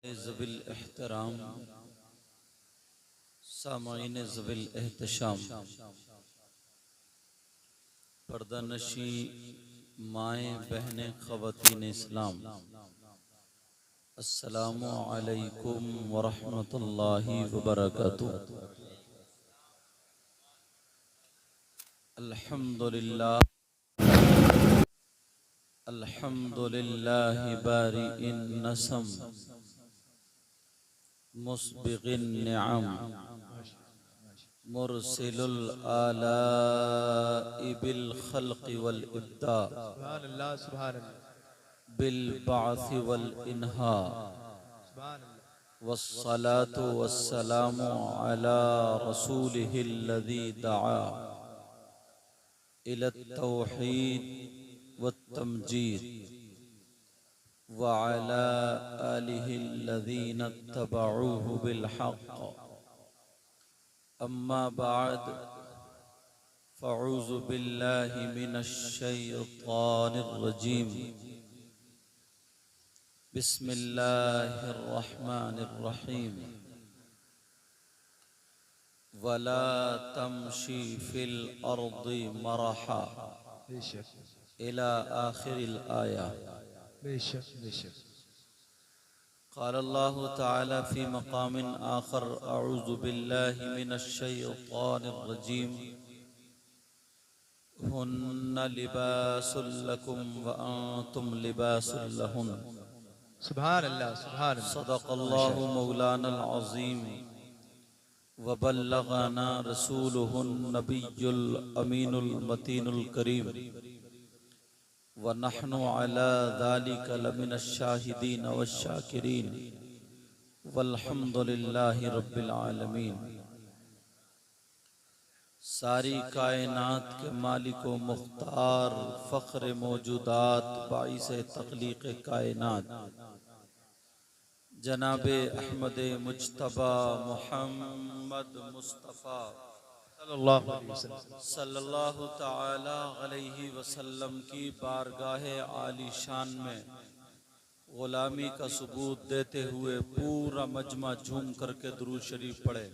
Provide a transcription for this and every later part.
ज़बिल एहतराम सामाईन ज़बिल एहतशाम पर्दानशी माएँ बहनें ख़वातीन इस्लाम, अस्सलामु अलैकुम वरहमतुल्लाहि वबरकातुह। अल्हम्दुलिल्लाह अल्हम्दुलिल्लाहि बारिइन नसम मुस्बिगिन निअम मुरसिलुल आलाई बिल खल्क़ि वल इब्दा सुभान अल्लाह सुभान अल्लाह बिल बाअसी वल इन्हा सुभान अल्लाह वस्सलातु वस्सलामु अला रसूलिहिल्लज़ी दआ इलत तौहीद वत्तमजीद व अला आलिहिल्लज़ीना इत्तबऊहु बिल हक़्क़। अम्मा बाद फ़अऊज़ु बिल्लाहि मिनश शैतानिर रजीम। बिस्मिल्लाहिर रहमानिर रहीम। वला तमशी फिल अर्दि मरहा बेशक इला आखिरिल आया। बेशक बेशक क़ाल अल्लाहु तआला फ़ी मक़ामिन आख़र अऊज़ु बिल्लाहि मिनश शैतानिर रजीम। हुन्ना लिबासुल लकुम व अंतुम लिबासुल लहुन। सुभान अल्लाह सुभान अल्लाह सदक़ल्लाहु मौलानल अज़ीम व बल्लग़ना रसूलुहुन नबियुल अमीनुल मतीनुल करीम व नहनु अला ज़ालिका लमिनश शाहिदीन वश्शाकिरीन वल्हम्दुलिल्लाहि रब्बिल आलमीन। सारी कायनात के मालिक व मुख्तार फ़ख्र मौजूदात बाइसे तख्लीक़ कायनात जनाबे अहमद मुज्तबा मुहम्मद मुस्तफ़ा सल्लल्लाहु ताला अलैहि वसल्लम की बारगाह आली शान में गुलामी का सबूत देते हुए पूरा मजमा झूम करके दुरूद शरीफ पढ़े।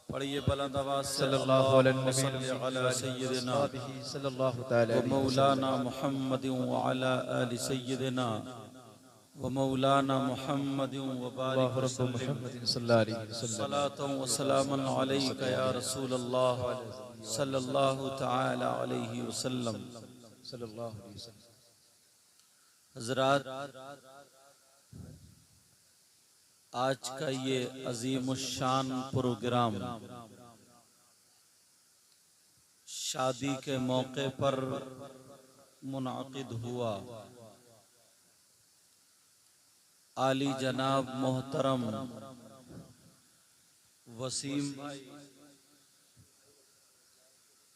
पढ़िए बुलंद आवाज़ से सल्लल्लाहु अलैहि सल्ली अला सय्यिदिना वसल्लम सल्लल्लाहु तआला व अलैहि मौलाना मुहम्मदिन व अला आलि सय्यिदिना व मौलाना मुहम्मदिन व बारिक अल्लाह रब्बु वसल्लिम मुहम्मदिन सल्लल्लाहु अलैहि वसल्लम सलातन व सलामन अलैका या रसूलल्लाह सल्लल्लाहु तआला अलैहि वसल्लम। सल्लल्लाहु अलैहि वसल्लम। हज़रात, आज का ये अजीमुश्शान प्रोग्राम शादी के मौके पर मुनाकिद हुआ। आली जनाब मोहतरम वसीम भाई,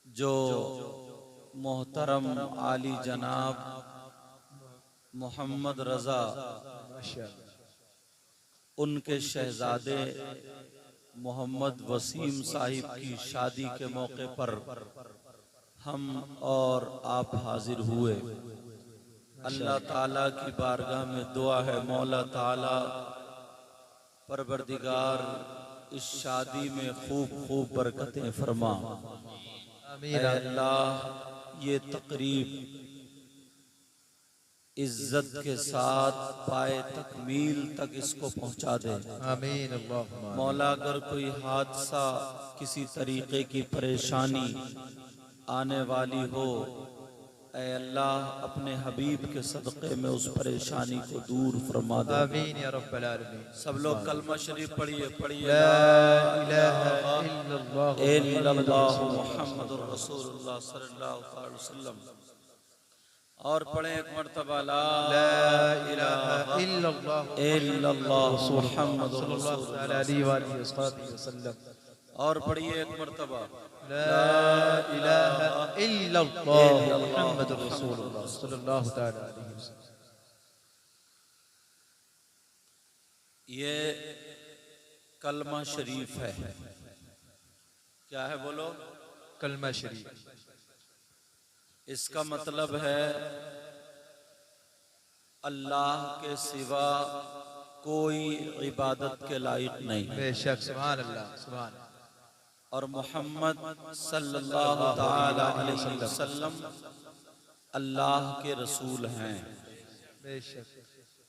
जो मोहतरम आली जनाब मोहम्मद रजा माशाअल्लाह उनके शहजादे मोहम्मद वसीम साहिब की शादी के मौके पर हम और आप हाजिर हुए। अल्लाह ताला की बारगाह में दुआ है, मौला ताला परवरदिगार इस शादी में खूब खूब बरकतें फरमा। आमीन ऐ अल्लाह, ये तकरीब इज्जत के साथ पाए तकमील तक इसको पहुंचा दे। आमीन अल्लाहुम्मा मौला, अगर कोई हादसा, किसी तरीके की परेशानी आने वाली हो, ऐ अल्लाह अपने हबीब के सदक़े में उस परेशानी को दूर फरमा दे। आमीन या रब्बल आलमीन। सब लोग कलमा शरीफ पढ़िए पढ़िए। ला ला इलाहा इलाहा इल्लल्लाह मुहम्मदुर रसूलुल्लाह सल्लल्लाहु अलैहि वसल्लम। और पढ़े एक मर्तबा ला इलाहा इल्लल्लाह मुहम्मदुर रसूलुल्लाह। वसल्लम। और पढ़िए एक मर्तबा ला इलाहा इल्लल्लाह मुहम्मदुर रसूलुल्लाह सल्लल्लाहु तआला अलैहि वसल्लम। ये कलमा शरीफ है। क्या है बोलो? कलमा शरीफ। इसका मतलब है अल्लाह के सिवा कोई इबादत के लायक नहीं, बेशक, सुभान अल्लाह, सुभान अल्लाह। और मोहम्मद सल्लल्लाहु ताला अलैहि वसल्लम अल्लाह के रसूल हैं। बेशक,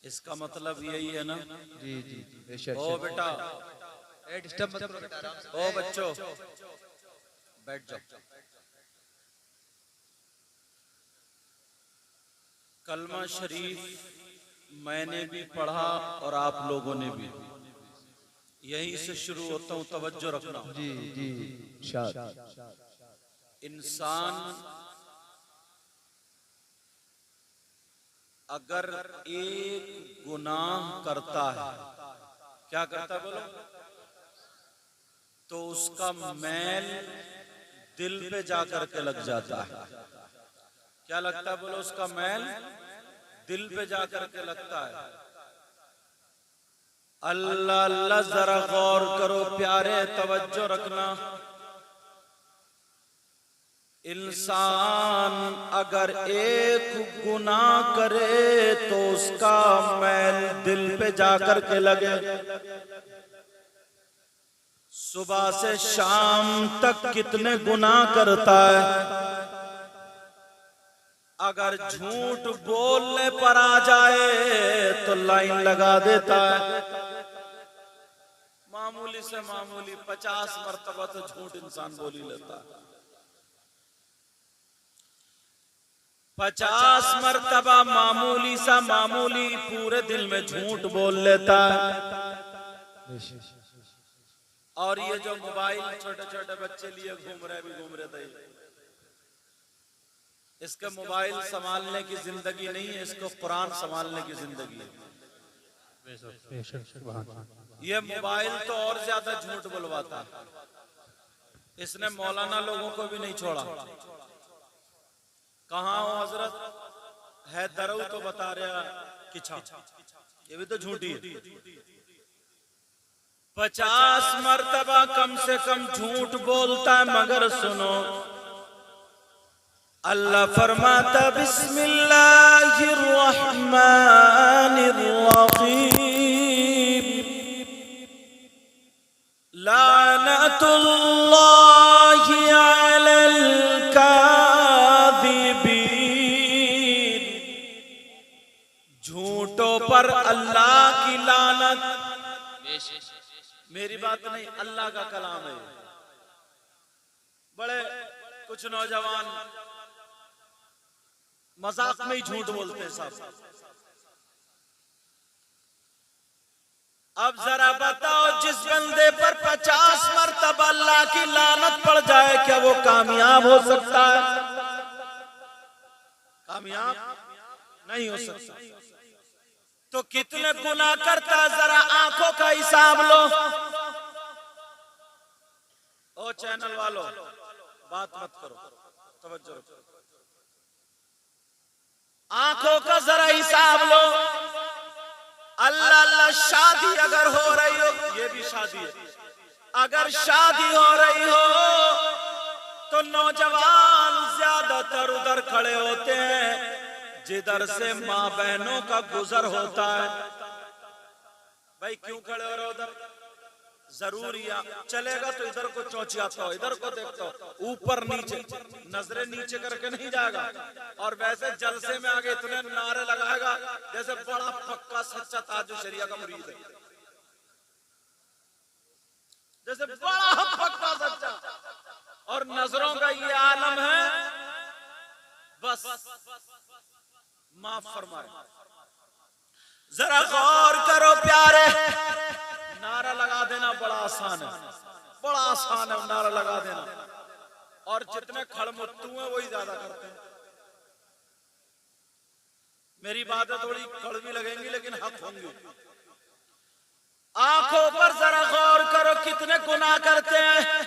इसका मतलब यही है ना। जी जी जी, बेशक। ओ बेटा, डिस्टर्ब मत करो बेटा, आराम से। ओ बच्चों, बैठ जाओ। कलमा शरीफ मैंने भी पढ़ा और आप लोगों ने भी। यहीं से शुरू होता हूं, तवज्जो रखना। जी जी, शाद। इंसान अगर एक गुनाह करता है, क्या करता है बोलो, तो उसका मैल दिल पे जाकर के लग जाता है। क्या लगता है बोलो, उसका मैल दिल पे जाकर के लगता है। अल्लाह अल्लाह, जरा गौर करो प्यारे, तवज्जो रखना। इंसान अगर एक गुनाह करे तो उसका मैल दिल पे जाकर के लगे। सुबह से शाम तक कितने गुनाह करता है। अगर झूठ बोलने पर आ जाए तो लाइन लगा देता है। मामूली से मामूली 50 मरतबा तो झूठ इंसान बोल ही लेता है। 50 मरतबा मामूली सा मामूली पूरे दिल में झूठ बोल लेता है। और ये जो मोबाइल छोटे छोटे बच्चे लिए घूम रहे थे, इसके मोबाइल संभालने की जिंदगी नहीं है, इसको कुरान संभालने की जिंदगी है। ये मोबाइल तो और ज्यादा झूठ बुलवाता है। इसने मौलाना लोगों को भी नहीं छोड़ा। कहाँ हो हजरत, है दरऊ तो बता रहा किछा, ये भी तो झूठी है। 50 मरतबा कम से कम झूठ बोलता है। मगर सुनो, अल्लाह फरमाता बिस्मिल्लाहिर रहमानिर रहीम, लानतुल्लाहि अलल काज़िबीन। झूठों पर अल्लाह की लानत। मेरी बात नहीं, अल्लाह का कलाम है। बड़े कुछ नौजवान मजाक में ही झूठ बोलते हैं साहब। अब जरा बताओ, जिस बंदे पर 50 मरतबा अल्लाह की लानत पड़ जाए, क्या वो कामयाब हो सकता है? कामयाब नहीं हो सकता। तो कितने गुनाह करता, जरा आंखों का हिसाब लो। ओ चैनल वालों, बात मत करो, तवज्जो रखो। आंखों का जरा हिसाब लो। अल्लाह अल्लाह, शादी अगर हो रही हो, ये भी शादी है, अगर शादी हो रही हो तो नौजवान ज्यादातर उधर खड़े होते हैं जिधर से माँ बहनों का गुजर होता है। भाई क्यों खड़े हो रहे हो उधर? जरूरी चलेगा तो इधर को चौंचियाता हो, इधर को देखता हो, ऊपर नीचे, नजरें नीचे करके नहीं जाएगा। और वैसे जलसे में आगे इतने नारे लगाएगा जैसे बड़ा पक्का सच्चा ताजु शरिया का मुरीद है, जैसे बड़ा पक्का सच्चा। और नजरों का ये आलम है, बस माफ फरमाए। जरा गौर करो प्यारे, नारा लगा देना बड़ा आसान है, बड़ा आसान है नारा लगा देना। और जितने खड़मुत्तू हैं वही ज्यादा करते हैं। मेरी बातें थोड़ी कड़वी लगेंगी लेकिन हक होंगी। आंखों पर जरा गौर करो, कितने गुनाह करते हैं।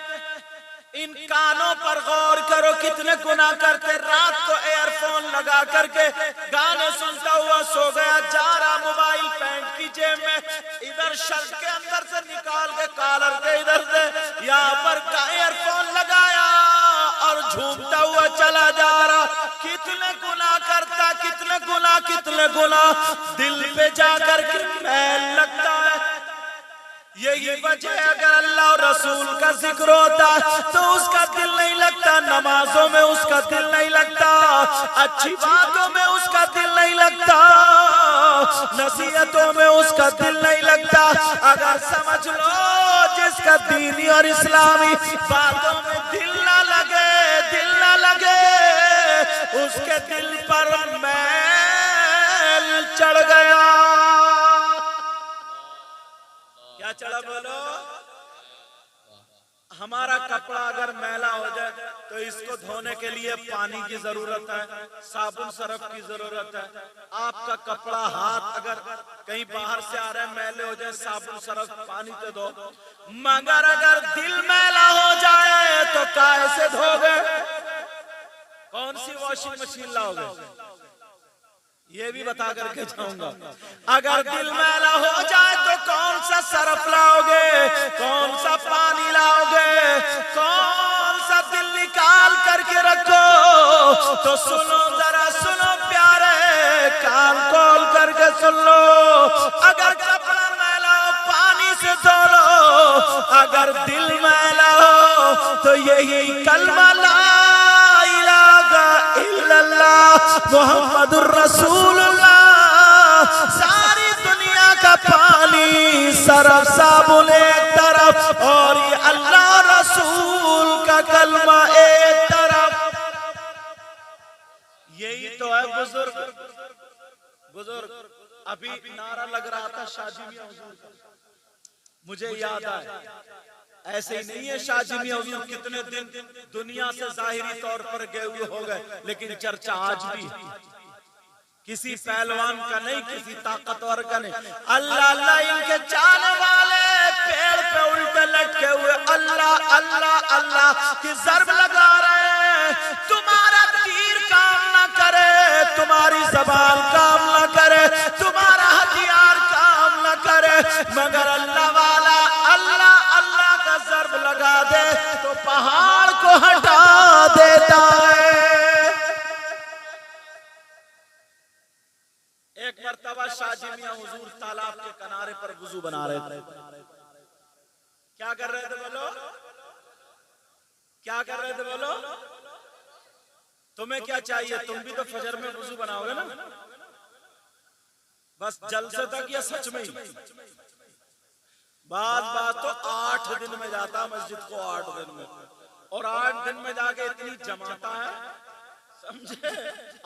इन कानों पर गौर करो, कितने गुनाह करते। रात को एयरफोन लगा करके गाने सुनता हुआ सो गया, जा रहा मोबाइल पैंट की जेब में, इधर शर्ट के अंदर से निकाल के कॉलर के इधर से यहाँ पर का एयरफोन लगाया और झूमता हुआ चला जा रहा। कितने गुनाह करता, कितने गुनाह, कितने गुनाह। दिल पे जाकर के मैल लगता यही वजह है, अगर अल्लाह और रसूल का जिक्र होता तो उसका दिल नहीं लगता, नमाजों में उसका दिल नहीं लगता, अच्छी बातों में उसका दिल नहीं लगता, नसीहतों में उसका दिल नहीं लगता। अगर समझ लो जिसका दीनी और इस्लामी बातों में दिल ना लगे उसके दिल पर मैल चढ़ गया। क्या चढ़ा बोलो? हमारा कपड़ा अगर मैला हो जाए तो इसको धोने के लिए पानी की जरूरत है, साबुन सरफ की जरूरत है। आपका कपड़ा हाथ अगर कहीं बाहर से आ रहा है मैले हो जाए, साबुन सरफ पानी से धो। मगर अगर दिल मैला हो जाए तो कैसे धोगे? कौन सी वॉशिंग मशीन लाओगे? ये भी बता करके जाऊंगा। अगर दिल मैला हो जाए तो कौन सा सरफ लाओगे, कौन सा पानी लाओगे, कौन सा दिल निकाल करके रखो? तो सुनो जरा सुनो प्यारे, कान खोल करके सुन लो। अगर कपड़ा मैला हो पानी से धो लो, अगर दिल मैला हो तो यही कलमा ला इलाहा इल्लल्लाह मुहम्मदुर रसूलुल्लाह, सारी दुनिया का पानी सरफ साबुन एक तरफ और ये अल्लाह रसूल का कलमा एक तरफ। यही तो है बुजुर्ग। अभी नारा लग रहा था शादी में हुजूर का, मुझे याद आया। ऐसे ही नहीं है शाजी मियां हुजूर कितने दिन दुनिया से जाहिरी तौर पर गए हुए हो गए, लेकिन चर्चा आज भी किसी पहलवान का नहीं, किसी ताकतवर का नहीं। अल्लाह अल्लाह इनके चाहने वाले पेड़ पे उल्टे लटके हुए अल्लाह अल्लाह अल्लाह की ज़र्ब लगा रहे हैं। तुम्हारा तीर काम ना करे, तुम्हारी ज़बान काम ना करे, तुम्हारा हथियार काम ना करे, मगर अल्लाह वाला अल्लाह अल्लाह का ज़र्ब लगा दे तो पहाड़ को हटा देता है। एक मर्तबा शाजी मियां हुजूर तालाब के किनारे पर वुजू बना रहे थे। क्या कर रहे थे बोलो? क्या कर रहे थे बोलो? तुम्हें क्या चाहिए? तुम भी तो फजर में वुजू बनाओगे ना? बस जलसे तक या सच में ही? बात तो 8 दिन में जाता मस्जिद को, 8 दिन में, और 8 दिन में जाके इतनी जमाता है, समझे?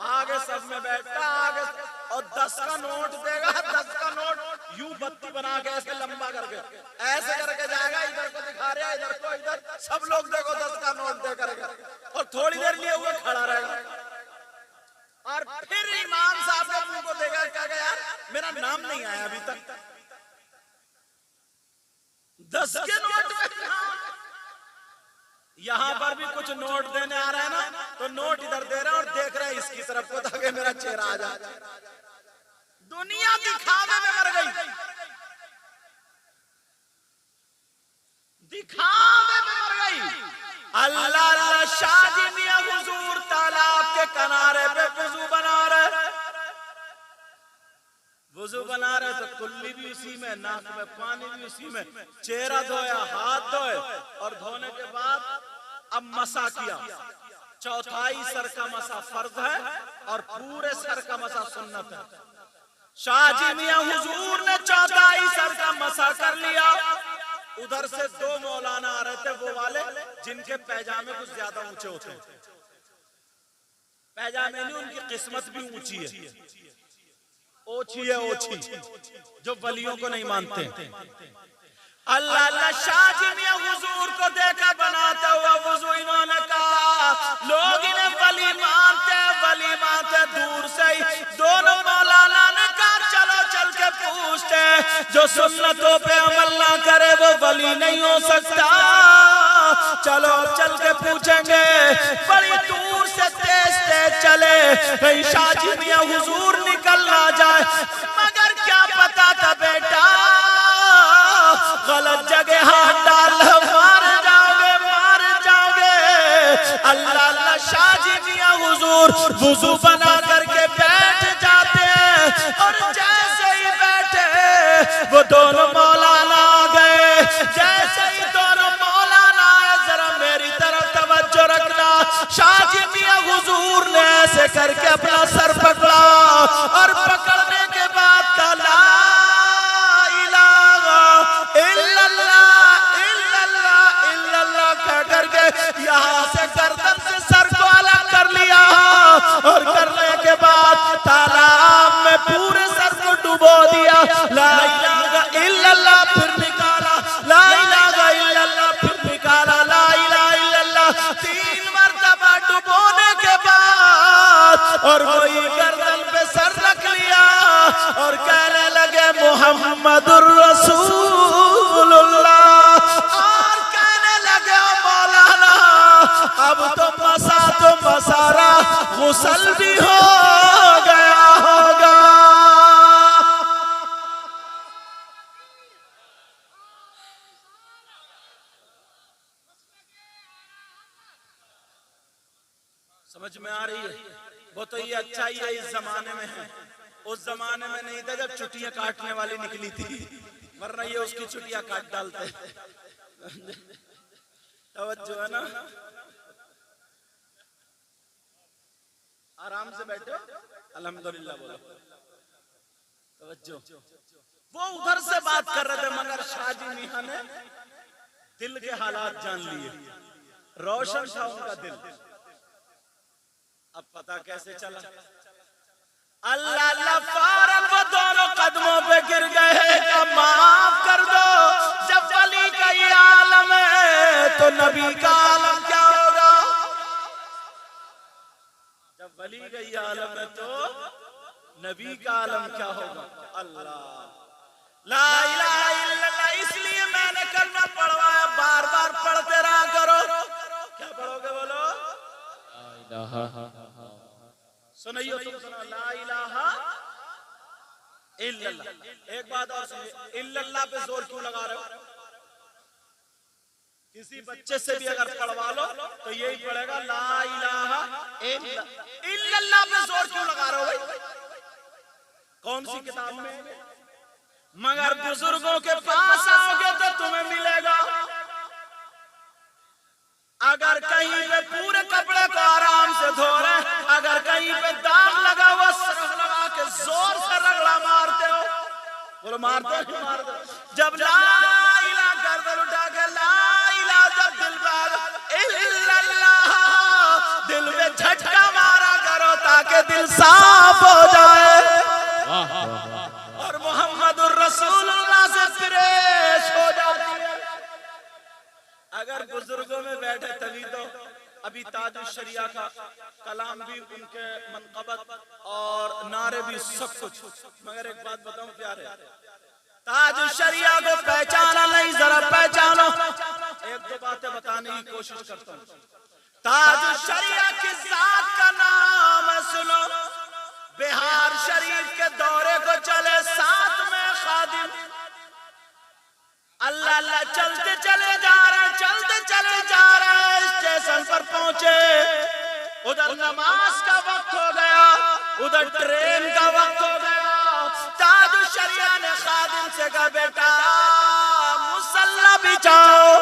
आगे सब में बैठता आगे, और 10 का नोट देगा, 10 का नोट यूं बत्ती बना के ऐसे लंबा करके ऐसे करके जाएगा, इधर को दिखा रहा है, इधर को, इधर सब लोग देखो 10 का नोट दे करेगा, और थोड़ी देर लिए हुए खड़ा रहेगा, और फिर इमाम साहब के मुंह को देगा, क्या यार मेरा नाम नहीं आया अभी तक, 10 के नोट में। यहाँ पर भी कुछ नोट देने आ रहा है ना, तो नोट इधर दे रहा है और देख रहा है इसकी तरफ को, ताकि मेरा चेहरा आ जाए। दुनिया दिखावे में मर गई, दिखावे में मर गई। अल्लाह अल्लाह शादी मियां हुजूर तालाब के किनारे पे वुजू बना रहे, वुजू बना रहे तो कुल्ली भी उसी में, नाक में पानी भी उसी में, चेहरा धोया, हाथ धोए, और धोने के बाद अब मसा किया। चौथाई सर का मसा फर्ज है और पूरे सर का मसा सुन्नत है। शाजी मियां हुजूर ने चौथाई सर का मसा कर लिया। उधर से 2 मौलाना आ रहे थे, वो वाले जिनके पैजामे कुछ ज्यादा ऊंचे होते हैं, पैजामे नहीं, उनकी किस्मत भी ऊंची है, ओछी है ओछी, जो वलियों को नहीं मानते। अल्लाह अल्लाह शाजी मियां हुजूर को देखा बनाता हुआ वुजू, इन्होंने कहा लोग इन्हें वली मानते दूर से ही। दोनों मौलाना ने कहा चलो चल के पूछते, जो सुन्नतों पे अमल ना करे वो वली नहीं हो सकता। चलो चल के पूछेंगे, बड़ी दूर से तेज चले, कहीं शाजी मियां हुजूर निकल ना जाए, मगर क्या पता था बेटा, गलत जगह हाथ डाल मार जाओगे। अल्लाह अल्लाह शाजी मियां हुजूर वुजू बना करके बैठ जाते हैं, और जैसे ही बैठे वो दोनों मौलाना आ गए। हुजूर ने ऐसे करके अपना सर पकड़ा और पकड़ने के बाद कहा ला इलाहा इल्लल्लाह इल्लल्लाह इल्लल्लाह कह करके यहाँ से गर्दन से सर को अलग कर लिया और करने के बाद तालाब में पूरे सर को डुबो दिया। ला इलाहा इल्लल्लाह फिर निकाला, ला इलाहा इल्लल्लाह फिर निकाला, ला इलाहा इल्लल्लाह 3 मरतबा डुबोने के बाद और वही गर्दन पे सर रख लिया और कहने लगे मुहम्मदुर रसूलुल्लाह और कहने लगे मौलाना अब तो मसारा गुसल भी हो गया होगा। समझ में आ रही है? वो तो ये अच्छा ही है इस जमाने में है, उस जमाने में नहीं था जब छुट्टियां काटने वाली निकली थी, वरना ये उसकी छुट्टियां काट डालते। तवज्जो है ना, आराम से बैठो, अल्हम्दुलिल्लाह बोलो। तवज्जो, वो उधर से बात कर रहे थे मगर शाहजी मियां ने दिल के हालात जान लिए, रोशन था उनका दिल। अब पता कैसे चला? अल्लाह अल्लाह फौरन वो दोनों कदमों पे गिर गए का माफ कर दो, जब वली का ये आलम है तो नबी का आलम क्या होगा? जब वली का ये आलम है तो नबी का आलम क्या होगा? अल्लाह ला इलाहा इल्लल्लाह। इसलिए मैंने कलमा पढ़वाया, बार बार पढ़ते रहा करो। क्या पढ़ोगे बोलो? सुनिए तुम सुनो, ला इलाहा इल्लल्लाह। एक बात और सुनिए, इल्लल्लाह पे जोर क्यों लगा रहे हो? किसी बच्चे से भी अगर पढ़वा लो तो यही पढ़ेगा ला इलाहा इल्लल्लाह पे जोर क्यों लगा रहे हो भाई? कौन सी किताब में? मगर बुजुर्गों के पास आओगे तो तुम्हें मिलेगा। अगर कहीं पे पूरे कपड़े को आराम से धो रहे, अगर कहीं पे दाग लगा हुआ सरफ लगा के जोर से रगड़ा मारते हो, बोलो मारते हो? मारते। जब ला इलाहा गर्दन उठा के ला इलाहा जब दिल पे इल्लल्लाह दिल में झटका मारा करो ताकि दिल साफ हो जाए और मुहम्मदुर रसूलुल्लाह से फ्रेश हो जाती है। अगर बुजुर्गों में बैठे तभी तो अभी ताजुश शरिया का कलाम भी, उनके मनक़बत और नारे भी सब कुछ। मगर एक बात बताऊं प्यारे, ताजुश शरिया को पहचाना नहीं, जरा पहचानो। एक दो बातें बताने की कोशिश करता हूँ। ताजुश शरिया किस जात का नाम है सुनो। बिहार शरीफ के दौरे को चले, साथ में खादिम, अल्लाह अल्लाह चलते चले जा रहे, चलते चले जा रहे, स्टेशन पर पहुंचे, उधर नमाज का वक्त हो गया, उधर ट्रेन का वक्त हो गया। ताजुश शरिया ने खादिम से कहा बेटा मुसल्ला बिछाओ।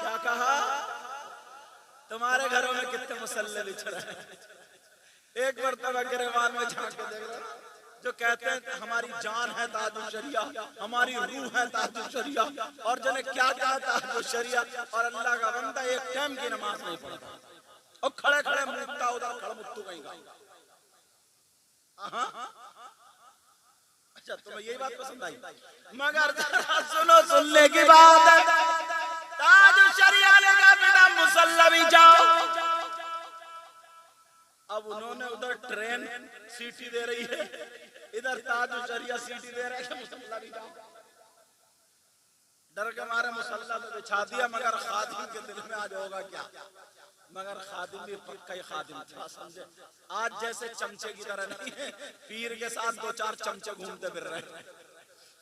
क्या कहा? तुम्हारे घरों में कितने मुसल्ले बिछ रहे हैं? एक मरतबा गिरवान में झांक के देख रहे जो कहते हैं हमारी जान है ताजुश शरिया, हमारी रूह है ताजुश शरिया, और जने क्या कहा ताजुश शरिया, और अल्लाह का बंदा एक टाइम की नमाज नहीं पढ़ता और खड़े खड़े मुक्ता उधर खड़ मुत्तू कहीं का। अच्छा तुम्हें यही बात पसंद आई? मगर सुनो, सुनने की बात है। ताजुश शरिया ने कहा बेटा मुसल्ला भी जाओ। अब उन्होंने उधर ट्रेन सीटी दे रही है, इधर ताजुश शरिया सीटी दे रहे हैं, मुसल्ला भी जाओ। डर के मारे मुसल्ला तो बिछा दिया, मगर खादिम के दिल में आज होगा क्या? मगर खादिम भी पक्का ही खादिम था, समझे? आज जैसे चमचे की तरह नहीं है, पीर के साथ 2-4 चमचे घूमते फिर रहे हैं।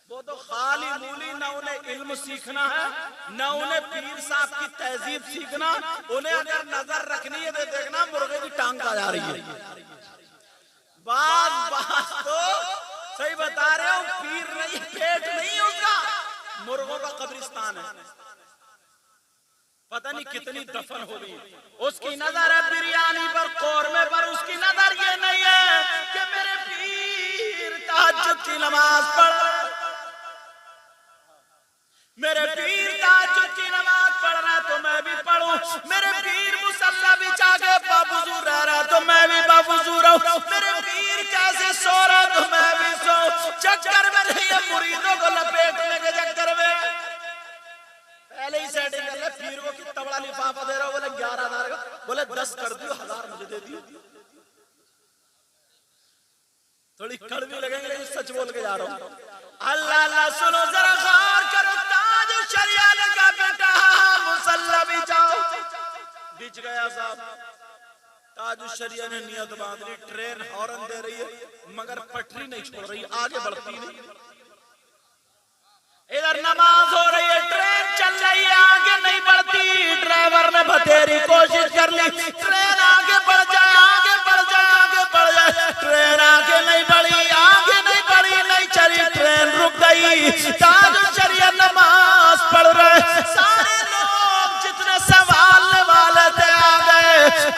वो तो खाली मूली, न उन्हें इल्म सीखना है, न उन्हें पीर साहब की तहजीब सीखना। उन्हें अगर नजर रखनी है तो देखना मुर्गे की टांग आ जा रही है। बात तो सही बता रहे हो, पीर नहीं, पेट नहीं उसका, मुर्गों का कब्रिस्तान है। पता नहीं कितनी दफन हो गई। उसकी नजर है बिरयानी पर, कौरमे पर। उसकी नजर ये नहीं है कि मेरे पीर तहज्जुद की नमाज पढ़, मेरे पीर तहज्जुद की नमाज पढ़ रहा है तो मैं भी पढ़ूं। मेरे पीर मुसल्ला बिछा के बावुजू रह रहा तो मैं भी बावुजू रहूं। मेरे पीर कैसे सो रहा तो मैं भी सो। चक्कर में नहीं है मुरीदों को लपेटने के चक्कर में। पहले ही सेटिंग कर ले। पीर को कितना बड़ा लिफाफा दे रहा हो, बोले 11,000 का, बोले 10 कर दियो, 1000 मुझे दे दियो। थोड़ी कड़वी लगेंगे लेकिन सच बोल के जा रहा हूं। अल्लाह अल्लाह सुनो जरा गौर करो। ताज शरिया का बेटा मुसल्ला बिछाओ, बिछ गया साहब। ताज शरिया ने नियत बांध ली। ट्रेन हॉर्न दे रही है मगर पटरी नहीं छोड़ रही, आगे बढ़ती नहीं। इधर नमाज हो रही है, ट्रेन चल रही है, आगे नहीं बढ़ती। ड्राइवर ने बतेरी कोशिश कर ली, ट्रेन आगे बढ़ जाए, आगे बढ़ जाए, आगे बढ़ जाए। ट्रेन आगे नहीं बढ़ी, आगे नहीं बढ़ी, नहीं चली, ट्रेन रुक गई। ताज शरिया नमाज पढ़ रहे, सारे लोग जितने सवाल वाले थे आ गए।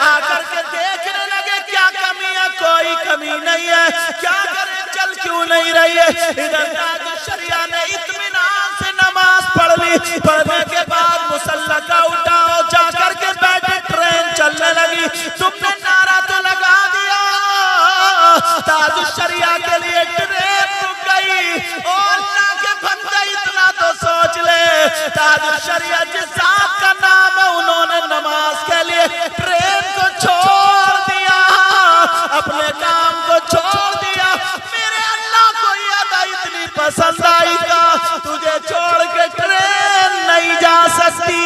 आकर के देखने लगे क्या कमी है, कोई कमी नहीं है, क्या करें चल क्यों नहीं रही है। इधर ताज शरिया ने इत्मीनान से नमाज पढ़ ली। पढ़ने के बाद मुसल्ला का उठाओ, जाकर के बैठे, ट्रेन चलने लगी। तुमने नारा तो लगा दिया, ताज शरिया के लिए ट्रेन रुक गई। और अल्लाह के बंदे इतना तो सोच ले, ताज शरिया जिस साहब का नाम है उन्होंने नमाज के लिए ट्रेन को छोड़ दिया, अपने काम को छोड़ दिया। मेरे अल्लाह को ये अदा इतनी पसंद आई का तुझे छोड़ के ट्रेन नहीं जा सकती।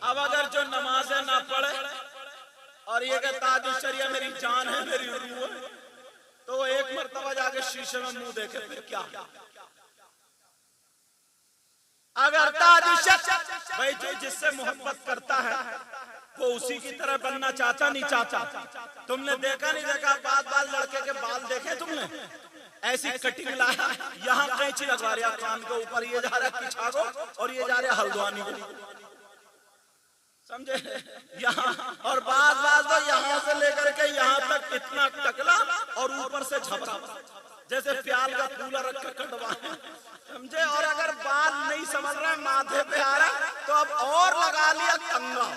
अब अगर जो नमाजें ना पढ़े और ये कहता ताज शरिया मेरी जान है, मेरी रूह है, तो वो एक मर्तबा जाके शीशे में मुंह देखे फिर क्या। अगर ताज शरिया भाई जो जिससे मोहब्बत करता है वो उसी की तरह बनना चाहता नहीं चाहता। तुमने देखा नहीं देखा, बाल लड़के के बाल देखे तुमने? ऐसी कटिंग लाया, यहाँ कैंची लगवा रहा कान के ऊपर, ये जा रहा है किछागो और ये जा रहा है हल्द्वानी को, समझे? यहाँ और बाज तो यहाँ से लेकर के यहाँ तक इतना टकला और ऊपर से झपरा, जैसे प्याल का फूला रख के कटवा, समझे? और अगर बाल नहीं समझ रहा माथे पे आ रहा तो अब और लगा लिया कंगा।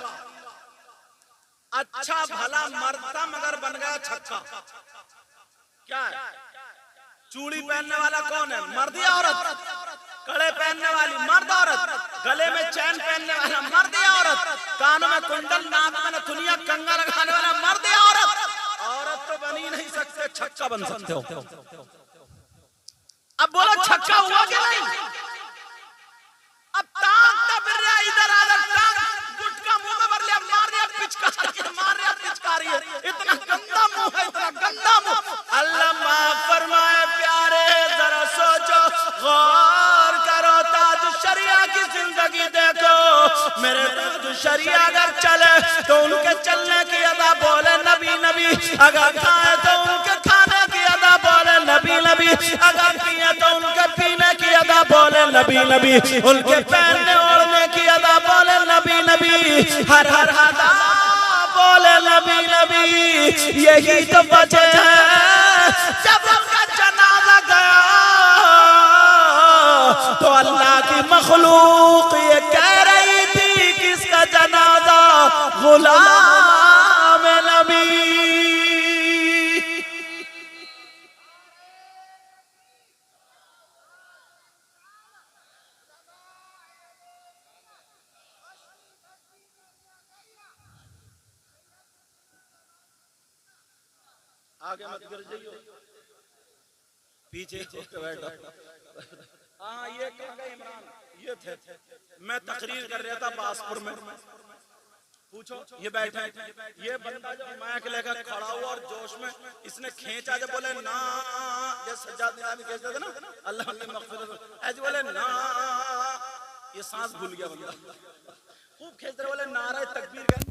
अच्छा भला मर्द था मगर बन गया छक्का। क्या है? चूड़ी पहनने वाला कौन है, मर्द या औरत? कड़े पहनने वाली मर्द औरत? गले में चैन पहनने वाला मर्द या औरत? कानों में कुंडल, नाक में नथुनिया, कंगा लगाने वाला मर्द या औरत? औरत तो बन ही नहीं सकते, छक्का बन सकते हो। अब बोलो छक्का हुआ कि नहीं? अब टांग तब इधर आधर टांग गुटका मुंह में भर लिया, मार दिया पिचकारी, मार दिया पिचकारी। इतना गंदा मुंह है, इतना गंदा मुंह। अल्लाह माफ फरमाए प्यारे, जरा सोचो, गौर करो, ताज शरिया की जिंदगी देखो। मेरे ताज शरिया अगर चले तो उनके चलने की अदा बोले नबी नबी, अगर खाए तो उनके खाने की अदा बोले नबी नबी, अगर पिए तो उनके पीने की अदा बोले नबी नबी, उनके पहनने ओढ़ने की अदा बोले नबी नबी, हर हर अदा बोले नबी नबी। यही तो बचे हैं जब उनका जनाजा गया तो अल्लाह की मखलूक ये कह रही थी किसका जनाजा, गुलाम नबी। आगे मत गिर जाइयो, पीछे होके बैठो। हाँ ये क्या गए इमरान, ये थे। मैं तकरीर कर रहा था बासपुर में, पूछो ये बैठे, ये बंदा जो माइक लेकर खड़ा हुआ और जोश में इसने खींचा, जब बोले ना, जैसे सज्जाद नियामी कहते थे ना अल्लाह ने मग़फ़िरत, ऐसे बोले ना, ये सांस भूल गया बंदा, खूब खींच रहे, बोले नारे तकबीर का।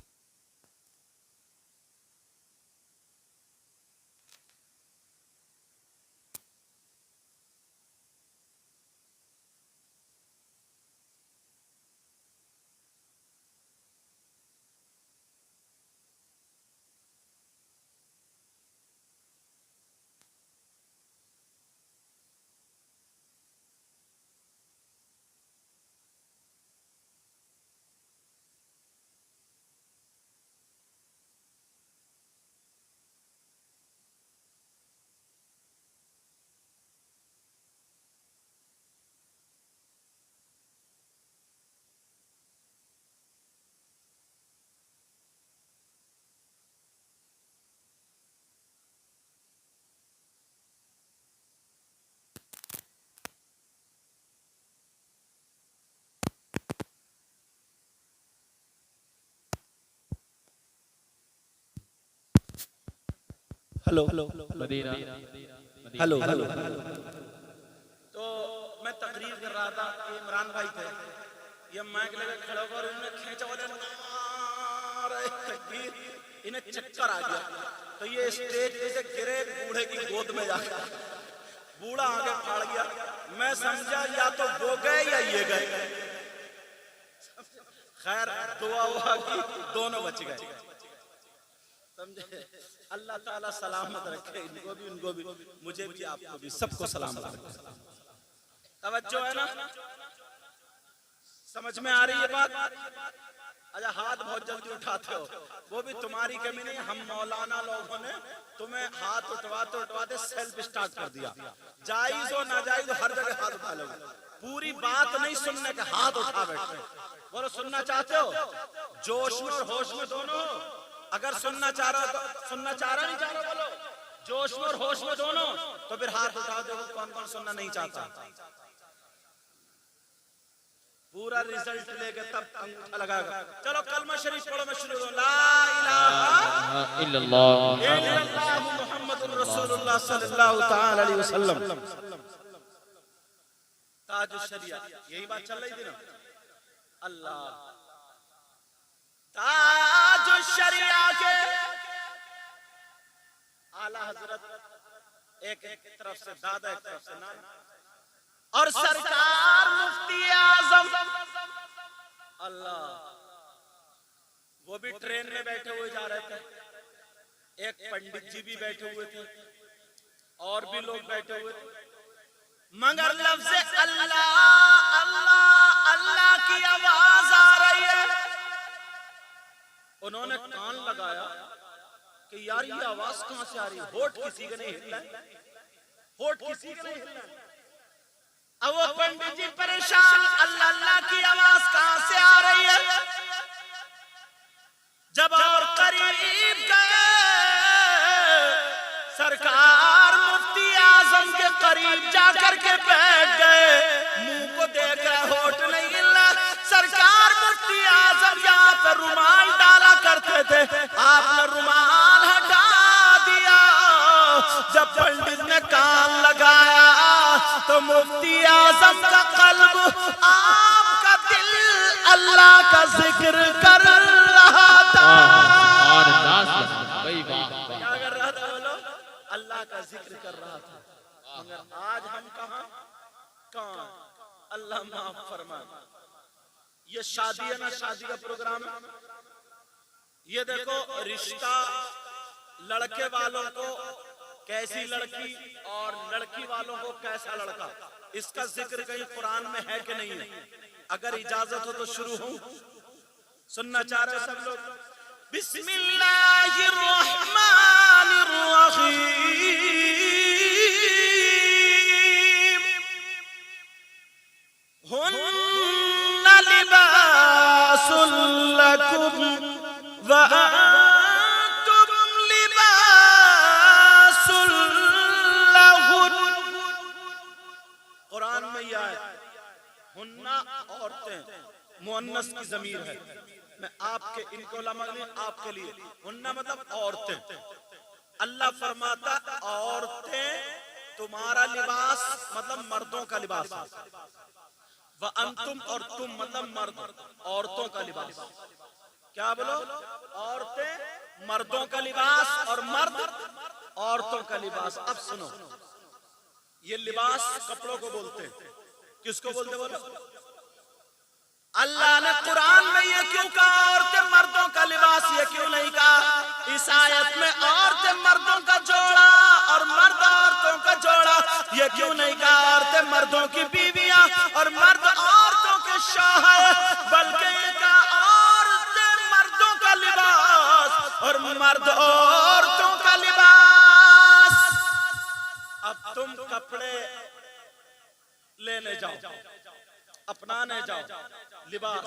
Hello Madina hello hello. तो मैं तकरीर कर रहा था, ये इमरान भाई थे, ये माइक लेकर खड़े होकर उन्होंने खींचा, बोले नारे तकबीर, इन्हें चक्कर आ गया। तो ये स्टेज पे से गिरे, बूढ़े की गोद में जाकर बूढ़ा आगे फाड़ गया। मैं समझा या तो वो गए या ये गए। खैर दुआ हुआ कि दोनों बच गए, समझे। अल्लाह ताला सलामत रखे इनको भी, उनको भी, मुझे भी, आपको भी, सबको सलामत रखे। तवज्जो है ना, समझ में आ रही है बात? अच्छा, हाथ बहुत जल्दी उठाते हो, वो भी तुम्हारी कमी नहीं। हम मौलाना लोगों ने तुम्हें हाथ उठवाते उठवाते सेल्फ स्टार्ट कर दिया। जायज हो ना जायज हो, हर जगह हाथ उठा लोगे। पूरी बात नहीं सुनने का, हाथ उठा बैठते। बोलो सुनना चाहते हो? जोश में और होश में दोनों हो। अगर सुनना चाह रहा हो तो, सुनना चाह रहा नहीं चाह रहा, बोलो जोश में और होश में दोनों, तो फिर हाथ उठाओ। देखो कौन कौन सुनना नहीं चाहता। पूरा रिजल्ट लेके तब अंगूठा लगाएगा। चलो कलमा शरीफ पढ़ो, मैं शुरू करूं। ला इलाहा इल्लल्लाह मुहम्मदुर रसूलुल्लाह सल्लल्लाहु तआला अलैहि वसल्लम। ताजुश शरिया, यही बात चल रही थी ना। अल्लाह ताजुश शरिया के आला हजरत एक तरफ से दादा, एक तरफ से नाना, और सरकार मुफ्ती आजम। अल्लाह, वो भी ट्रेन में बैठे हुए जा रहे थे। एक पंडित जी भी बैठे हुए थे, और भी लोग बैठे हुए थे, मगर लफ्ज़ अल्लाह अल्लाह अल्लाह की आवाज आ रही है। उन्होंने कान लगाया कि यार ये आवाज कहां से आ रही है। होठ किसी के नहीं हिल रहा, होठ किसी के नहीं हिल रहा। अब वो पंडित जी परेशान, अल्लाह अल्लाह की आवाज कहां से आ रही है। जब और करीब गए, सरकार मुफ्ती आजम के करीब जाकर के बैठ गए। मुंह को देख रहे, होठ नहीं हिल रहा। सरकार मुफ्ती आजम यहाँ पे रुमाल डाला करते थे, आपने रुमाल हटा दिया। जब पंडित ने कान लगाया तो मुफ्ती आजम का कल्ब, आपका दिल अल्लाह का जिक्र कर रहा था। क्या कर रहा था? बोलो, अल्लाह का जिक्र कर रहा था। मगर आज हम कहां? अल्लाह माफ फरमाए। ये शादी है ना, शादी का प्रोग्राम है। ये देखो रिश्ता, लड़के वालों को कैसी लड़की और लड़की वालों को कैसा लड़का, इसका जिक्र कहीं कुरान में है कि नहीं है? अगर इजाजत हो तो शुरू हो। सुनना चाह रहे सब लोग? बिस्मिल्लाहिर रहमानिर रहीम। हुन्ना लिबासुल लकुम व अंतुम लिबासुल लहुन। कुरान में यह है, हुन्ना औरतें, मुअन्नस की ज़मीर है। मैं आपके, इनको उलमा ने आपके लिए, हुन्ना मतलब औरतें। अल्लाह फरमाता औरतें तुम्हारा लिबास मतलब मर्दों का लिबास, व अंतुम और तुम मतलब मर्द, औरतों का लिबास। क्या बोलो? औरतें मर्दों का लिबास और मर्द औरतों का लिबास। अब सुनो, ये लिबास कपड़ों को बोलते हैं। किसको बोलते? बोलो। अल्लाह ने कुरान में ये क्यों कहा औरतें मर्दों का लिबास? ये क्यों नहीं कहा? इस आयत में औरतें मर्दों का जोड़ा और मर्द औरतों का जोड़ा, ये क्यों नहीं कहा औरतें मर्दों की बीवियां और मर्द औरतों के शौहर? बल्कि ये कहा औरतें मर्दों का लिबास और मर्द औरतों का लिबास। अब तुम कपड़े लेने जाओ, अपनाने जाओ लिबास,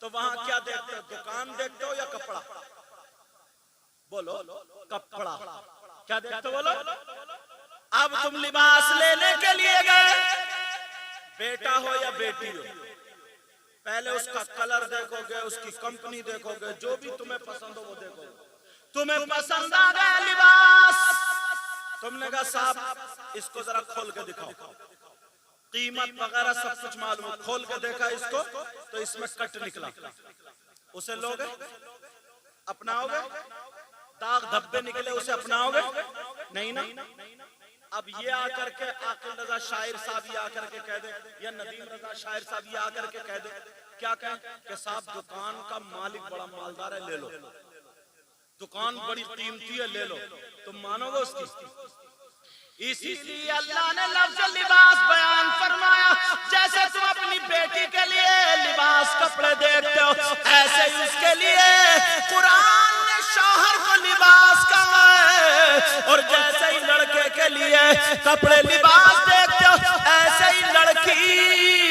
तो वहां क्या देखते हो? दुकान देखते हो या कपड़ा? बोलो, कपड़ा। क्या देखते हो? बोलो। अब तुम लिबास लेने के लिए गए, बेटा हो या बेटी हो, पहले उसका कलर देखोगे, उसकी कंपनी देखोगे, जो भी तुम्हें पसंद हो वो देखोगे। तुम्हें पसंद आ गया लिबास, तुमने कहा साहब इसको जरा खोल के दिखाओ, कीमत वगैरह सब कुछ मालूम, खोल के देखा इसको तो इसमें कट निकला, उसे लोगे, अपनाओगे? दाग धब्बे निकले, उसे अपनाओगे? नहीं ना। अब ये आकर के आकिल रजा शायर साहब ये आकर के कह दे, या नदीम रजा शायर साहब ये आकर के कह दे, क्या कहें कि साहब दुकान का मालिक बड़ा मालदार है, ले लो, दुकान बड़ी कीमती है, ले लो, तुम मानोगे उसकी? इसीलिए अल्लाह ने लफ्ज़ लिबास बयान फरमाया, जैसे तुम अपनी बेटी के लिए लिबास कपड़े देखते हो, ऐसे ही उसके लिए कुरान ने शौहर को लिबास कहा है, और जैसे ही लड़के के लिए कपड़े लिबास देखते हो, ऐसे ही लड़की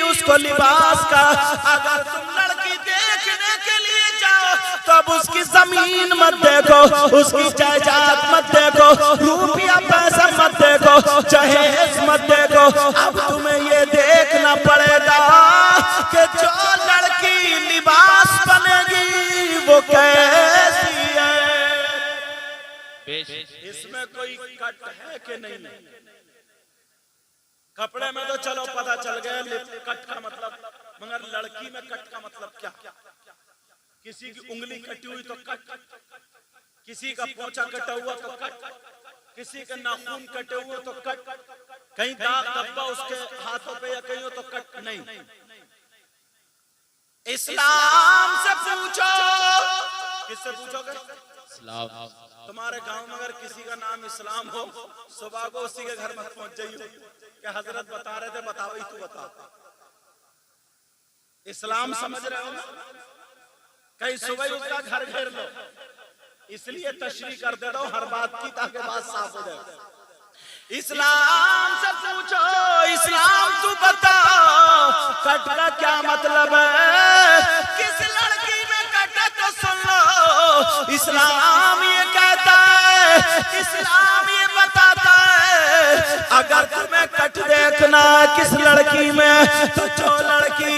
उसको लिबास का। अगर तुम लड़की देखने के लिए जाओ तो अब उसकी जमीन मत देखो, उसकी जायदाद मत देखो, रुपया पैसा मत देखो, जहेज मत देखो, अब तुम्हें ये देखना पड़ेगा कि जो लड़की लिबास बनेगी वो कैसी है। इसमें कोई कट है कि नहीं? कपड़े में तो चलो पता चल गया कट का मतलब, मगर लड़की में कट का मतलब क्या? किसी की उंगली कटी हुई तो कट, किसी का पोंछा कटा हुआ तो कट, किसी के नाखून कटे हुए तो कट, कहीं दाग धब्बा उसके हाथों पे या कहीं हो तो कट नहीं। इस्लाम से पूछो। किससे पूछोगे? इस्लाम। तुम्हारे गांव में अगर किसी का नाम इस्लाम हो, सुबह को उसी के घर में पहुंच जाइए, क्या हजरत बता रहे थे, बताओ ही तू बता। इस्लाम समझ रहे हो ना? कहीं सुबह उसका घर घेर लो, इसलिए तशरीह कर दे रहा हूं हर बात की, ताकि बात साफ हो जाए। इस्लाम से पूछो, इस्लाम तू बता कट का क्या मतलब है? किस लड़की में कटे तो सुन लो, इस्लाम ये कहता है, इस्लाम ये बताता है, अगर तुम्हें कट देखना किस लड़की में, तो जो लड़की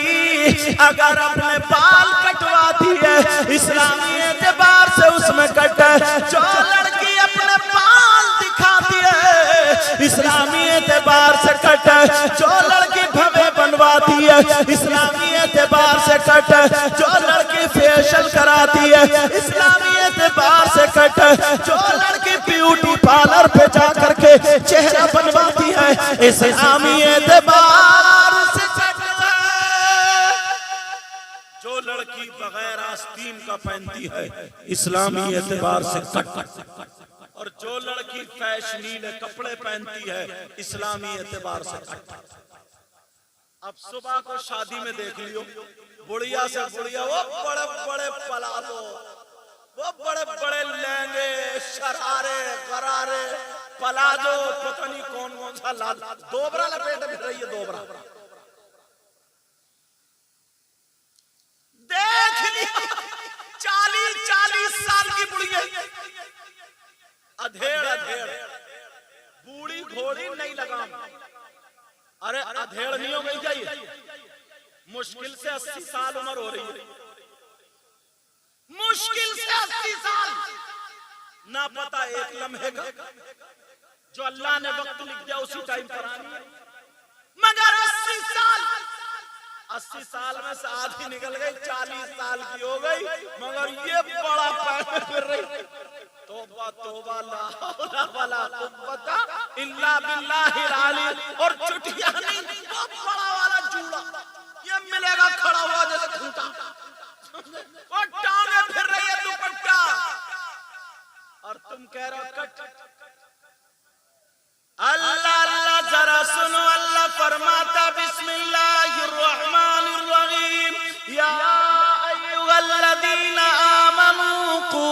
अगर अपने बाल कटवाती है इस्लामी एतबार से उसमें कट है, जो लड़की अपने बाल दिखाती है इस्लामी एतबार से कट है, जो लड़की भवे बनवाती है इस्लामी एतबार से कट है, जो लड़की फेशियल कराती है इस्लामी एतबार से कट है, जो लड़की ब्यूटी पार्लर पे जा करके चेहरा बनवाती है इस्लामी एतबार से कट है, जो लड़की बगैर आस्तीन का पहनती है इस्लामी एतबार से कट, और जो लड़की फैशनीले कपड़े पहनती है इस्लामी एतबार से कट। अब सुबह को शादी में देख लियो, बुढ़िया से बुढ़िया, वो बड़े बड़े पलाजो, वो बड़े बड़े लहंगे, शरारे गरारे पलाजो, पता नहीं कौन कौन सा लाल दोबरा लपेटे फिर रही है, दोबरा देख लिया। 40-40 साल की बुढ़िया, अधेड़ अधेड़, बूढ़ी घोड़ी नहीं लगाम। अरे अधेड़ नहीं हो गई क्या ये? मुश्किल से 80 साल उम्र हो रही है, मुश्किल से 80 साल, ना पता एक लम्हे का जो अल्लाह ने वक्त लिख दिया उसी टाइम पर आनी है, मगर 80 साल में से आधी निकल गई, 40 साल की हो गई, मगर ये बड़ा पैर फिर रही। तौबा तौबा, ला हौला वला कुव्वता इल्ला बिल्लाहिल अली। और चुटिया नहीं, वो बड़ा वाला जूड़ा ये मिलेगा खड़ा हुआ जैसे खूंटा, वो टांगे फिर रही है दुपट्टा, और तुम कह रहे हो कट। अल्लाह अल्लाह जरा सुनो, अल्लाह फरमाता बिस्मिल्लाहिर रहमानिर रहीम, या अय्युहल्लज़ीना आमनू कू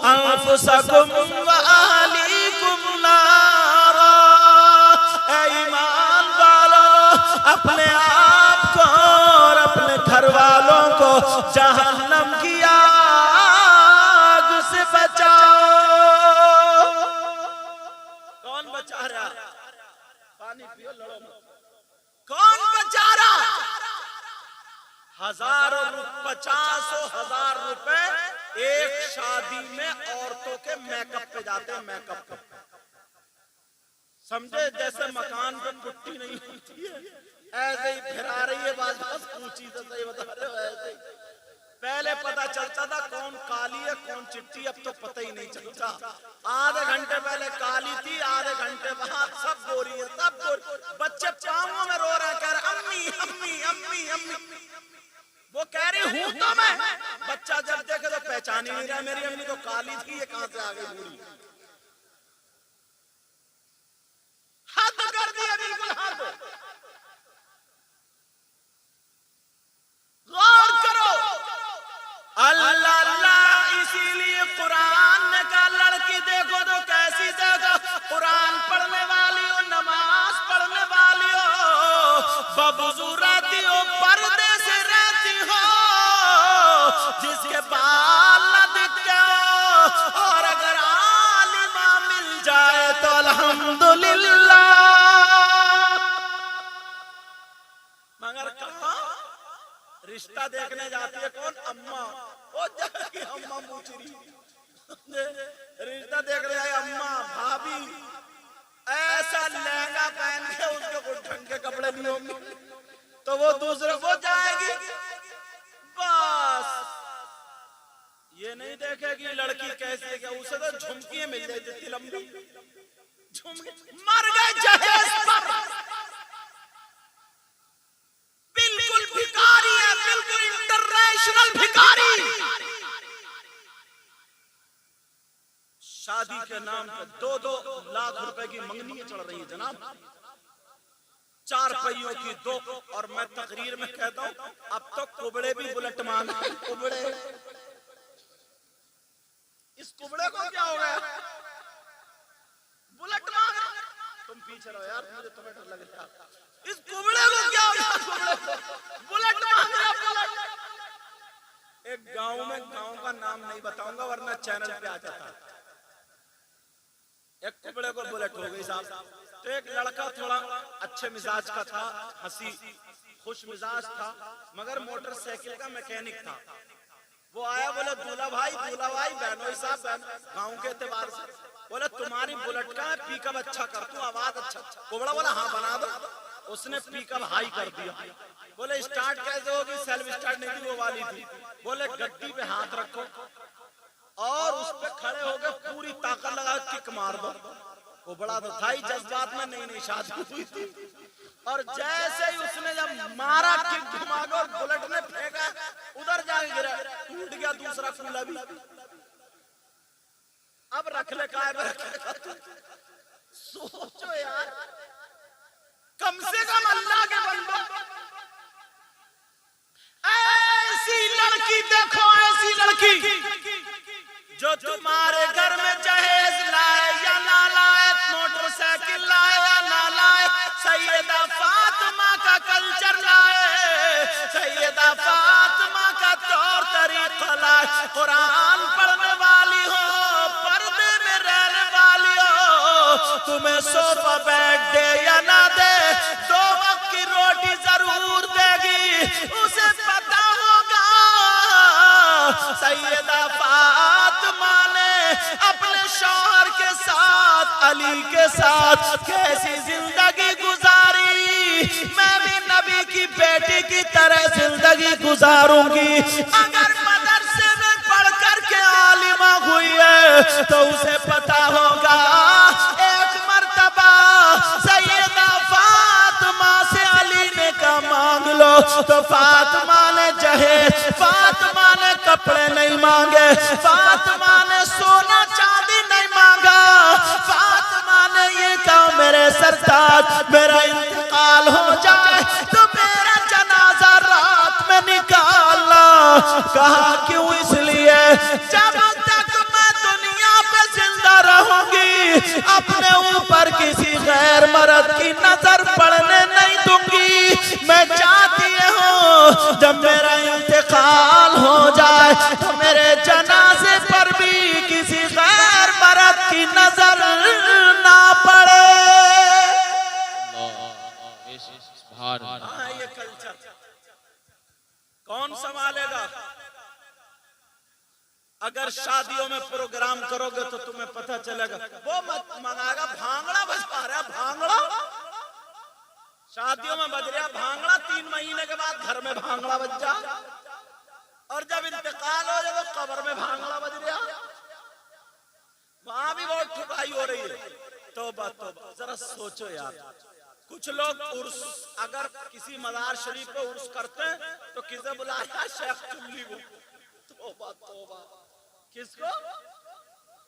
अनफुसकुम व अहलीकुम नारा। ऐ ईमान वालों, अपने आप को और अपने घर वालों को जहन्नम की आग से बचाओ। कौन बचा रहा? पानी पियो, लड़ो मत। कौन बचा रहा? 50,000 रुपए एक शादी में औरतों के मेकअप पे जाते हैं, मेकअप पे, समझे, जैसे मकान पे पुट्टी नहीं होती है ऐसे ही फिरा रही है, बस बस ऊंची से, सही बता रहे हो, ऐसे ही। पहले पता चलता था कौन काली है कौन चिट्टी, अब तो पता ही नहीं चलता। आधे घंटे पहले काली थी, आधे घंटे बाद सब गोरी है, सब गोरी। बच्चे पाँवों में रो रहे हैं, कह रहे अम्मी अम्मी अम्मी अम्मी। वो कह रही हूं तो मैं, बच्चा जब देखे तो पहचान ही नहीं रहा, मेरी अम्मी तो काली थी, ये कहां से आ गई बूढ़ी। हद कर दिया, बिल्कुल हद। गौर करो, अल्लाह अल्लाह, इसीलिए कुरान ने कहा लड़की देखो तो कैसी देखो, कुरान पढ़ने वाली हो, नमाज पढ़ने वाली हो, बबुजू रहती हो, पर्दे से रहती हो, जिसके बाल न दिखते हो, और अगर आलिमा मिल जाए तो अल्हम्दुलिल्लाह। मगर कहा रिश्ता देखने जाती है कौन, अम्मा, ओ जाएगी अम्मा मुचरी, रिश्ता देखने जाए अम्मा भाभी, ऐसा लहंगा पहन के, उसके कुछ ढंग के कपड़े नहीं होंगे तो वो दूसरे वो जाएगी, बस ये नहीं देखेगी लड़की कैसी है, क्या उसे तो झुमकी मिल जाती थी लंबी झुमकी। मर गए जहेज पर, बिल्कुल भिखारी है, बिल्कुल इंटरनेशनल भिखारी। शादी के नाम पे 2-2 लाख रुपए की मंगनी चढ़ रही है जनाब, 4 पहियों की 2। और मैं तकरीर में कहता हूं अब तो कुबड़े भी बुलेट मांग, कुबड़े, इस कुबड़े को क्या हो गया, बुलेट मांग। तुम पीछे रहो यार, मुझे तुम्हें डर लग रहा है, इस कुबड़े को क्या हो गया, कुबड़े को बुलेट मांग रहा, बुलेट। एक गांव में, गांव का नाम नहीं बताऊंगा वरना चैनल पे आ जाता, एक कुबड़े को बुलेट हो गई साहब। तो एक लड़का थोड़ा अच्छे मिजाज का था, हंसी खुश मिजाज था, मगर मोटरसाइकिल का मैकेनिक था। वो आया, बोले दूल्हा भाई बहनोई साहब, गांव के एतबार से बोले तुम्हारी बुलेट का पिकअप अच्छा कर तू, आवाज अच्छा। कुबड़ा बोला हाँ बना दो, उसने पिकअप हाई कर दिया। बोले स्टार्ट कैसे होगी, सेल्फ स्टार्ट नहीं थी, वो वाली थी। बोले गद्दी पे हाथ रखो और उस पे खड़े होकर पूरी ताकत लगा किक मार दो। वो बड़ा तो था ही जज्बात में, नई शादी हुई थी, और जैसे ही उसने जब मारा किक घुमा के, बुलेट ने फेंका उधर जाके गिरा, टूट गया दूसरा कूला भी। अब रख ले काय में रखेगा तू, सोचो यार, कम से कम अल्लाह के बंदो, ऐसी लड़की देखो, ऐसी लड़की जो तुम्हारे घर में जहेज लाए या ना लाए, मोटरसाइकिल लाए या ना लाए, सैयदा फातिमा का कल्चर लाए, सैयदा फातिमा का तौर तरीका लाए, कुरान पढ़ने वाली हो, पर्दे में रहने वाली हो, तुम्हें सोफा बेड दे या ना दे, 2 वक्त की रोटी जरूर देगी, उसे पता होगा सैयदा फातिमा ने अपने शौहर के साथ, अली के साथ कैसी जिंदगी गुजारी। मैं भी नबी की बेटी की तरह जिंदगी गुजारूंगी। अगर मदरसे में पढ़ कर के आलिमा हुई है तो उसे पता होगा एक मर्तबा सैयदा फातिमा से अली ने कहा मांग लो, तो फातिमा ने जहेज, फातिमा ने कपड़े नहीं मांगे, फातिमा ने सोना चांदी नहीं मांगा, फातिमा ने ये कहा मेरे सरताज मेरा इंतकाल हो जाए तो मेरा जनाजा रात में निकालना। कहा क्यों, इसलिए जब तक मैं दुनिया पे जिंदा रहूंगी अपने ऊपर किसी गैर मर्द की नजर पड़ने नहीं दूंगी। मैं चाहती हूँ जब मेरा इंतकाल हो जाए तो मेरे जनाजे पर भी किसी गैर मर्द की नजर ना पड़े। हाँ, ये कल्चर कौन संभालेगा? अगर शादियों में प्रोग्राम करोगे तो तुम्हें पता चलेगा। वो मत मंगाएगा भांगड़ा बजवा रहा, भांगड़ा शादियों में बज रहा भांगड़ा, 3 महीने के बाद घर में भांगड़ा बज जा, और जब इंतकाल हो जाए तो कब्र में भांगड़ा बज रहा, वहां भी बहुत ठुकाई हो रही है। तौबा तौबा, जरा सोचो यार। कुछ लोग उर्स, अगर किसी मजार शरीफ पे उर्स करते हैं तो किसे बुलाया? शेख चुल्ली को। तौबा तौबा, किसको?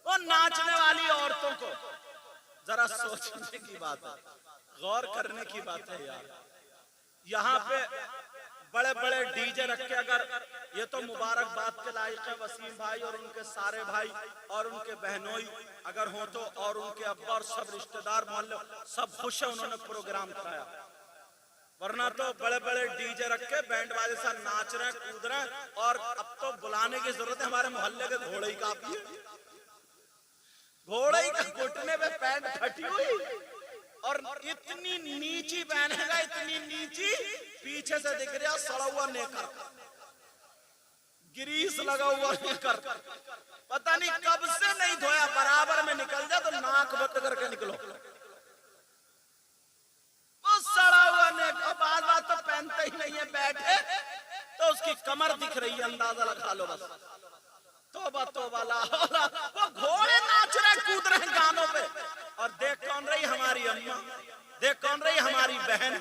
वो नाचने वाली औरतों को। जरा सोचने की बात है, गौर करने की बात है यार। यहाँ पे बड़े बड़े डीजे रख के, अगर ये तो मुबारकबाद के लायक है वसीम भाई और उनके सारे भाई और उनके बहनोई अगर हो तो, और उनके अब्बा और सब रिश्तेदार मोहल्ले सब खुश है, उन्होंने प्रोग्राम कराया। वरना तो बड़े बड़े डीजे रख के बैंड वाले साथ नाच रहे कूद रहे, और अब तो बुलाने की जरूरत है। हमारे मोहल्ले के घोड़े ही काफी है, घोड़े के घुटने पे पैंट फटी हुई और इतनी नीची पहनेगा, इतनी नीची, पीछे से दिख रहा सड़ा हुआ नेकर, ग्रीस लगा हुआ नेकर, पता नहीं कब से नहीं धोया, बराबर में निकल जाए तो नाक बंद करके निकलो। वो सड़ा हुआ नेकर, बात बात तो पहनते ही नहीं है, बैठे तो उसकी कमर दिख रही है, अंदाजा लगा लो बस। तौबा तौबा, वो घोड़े नाच रहे कूद रहे गानों पे, और देख कौन रही? हमारी अम्मा, देख कौन रही? हमारी बहन,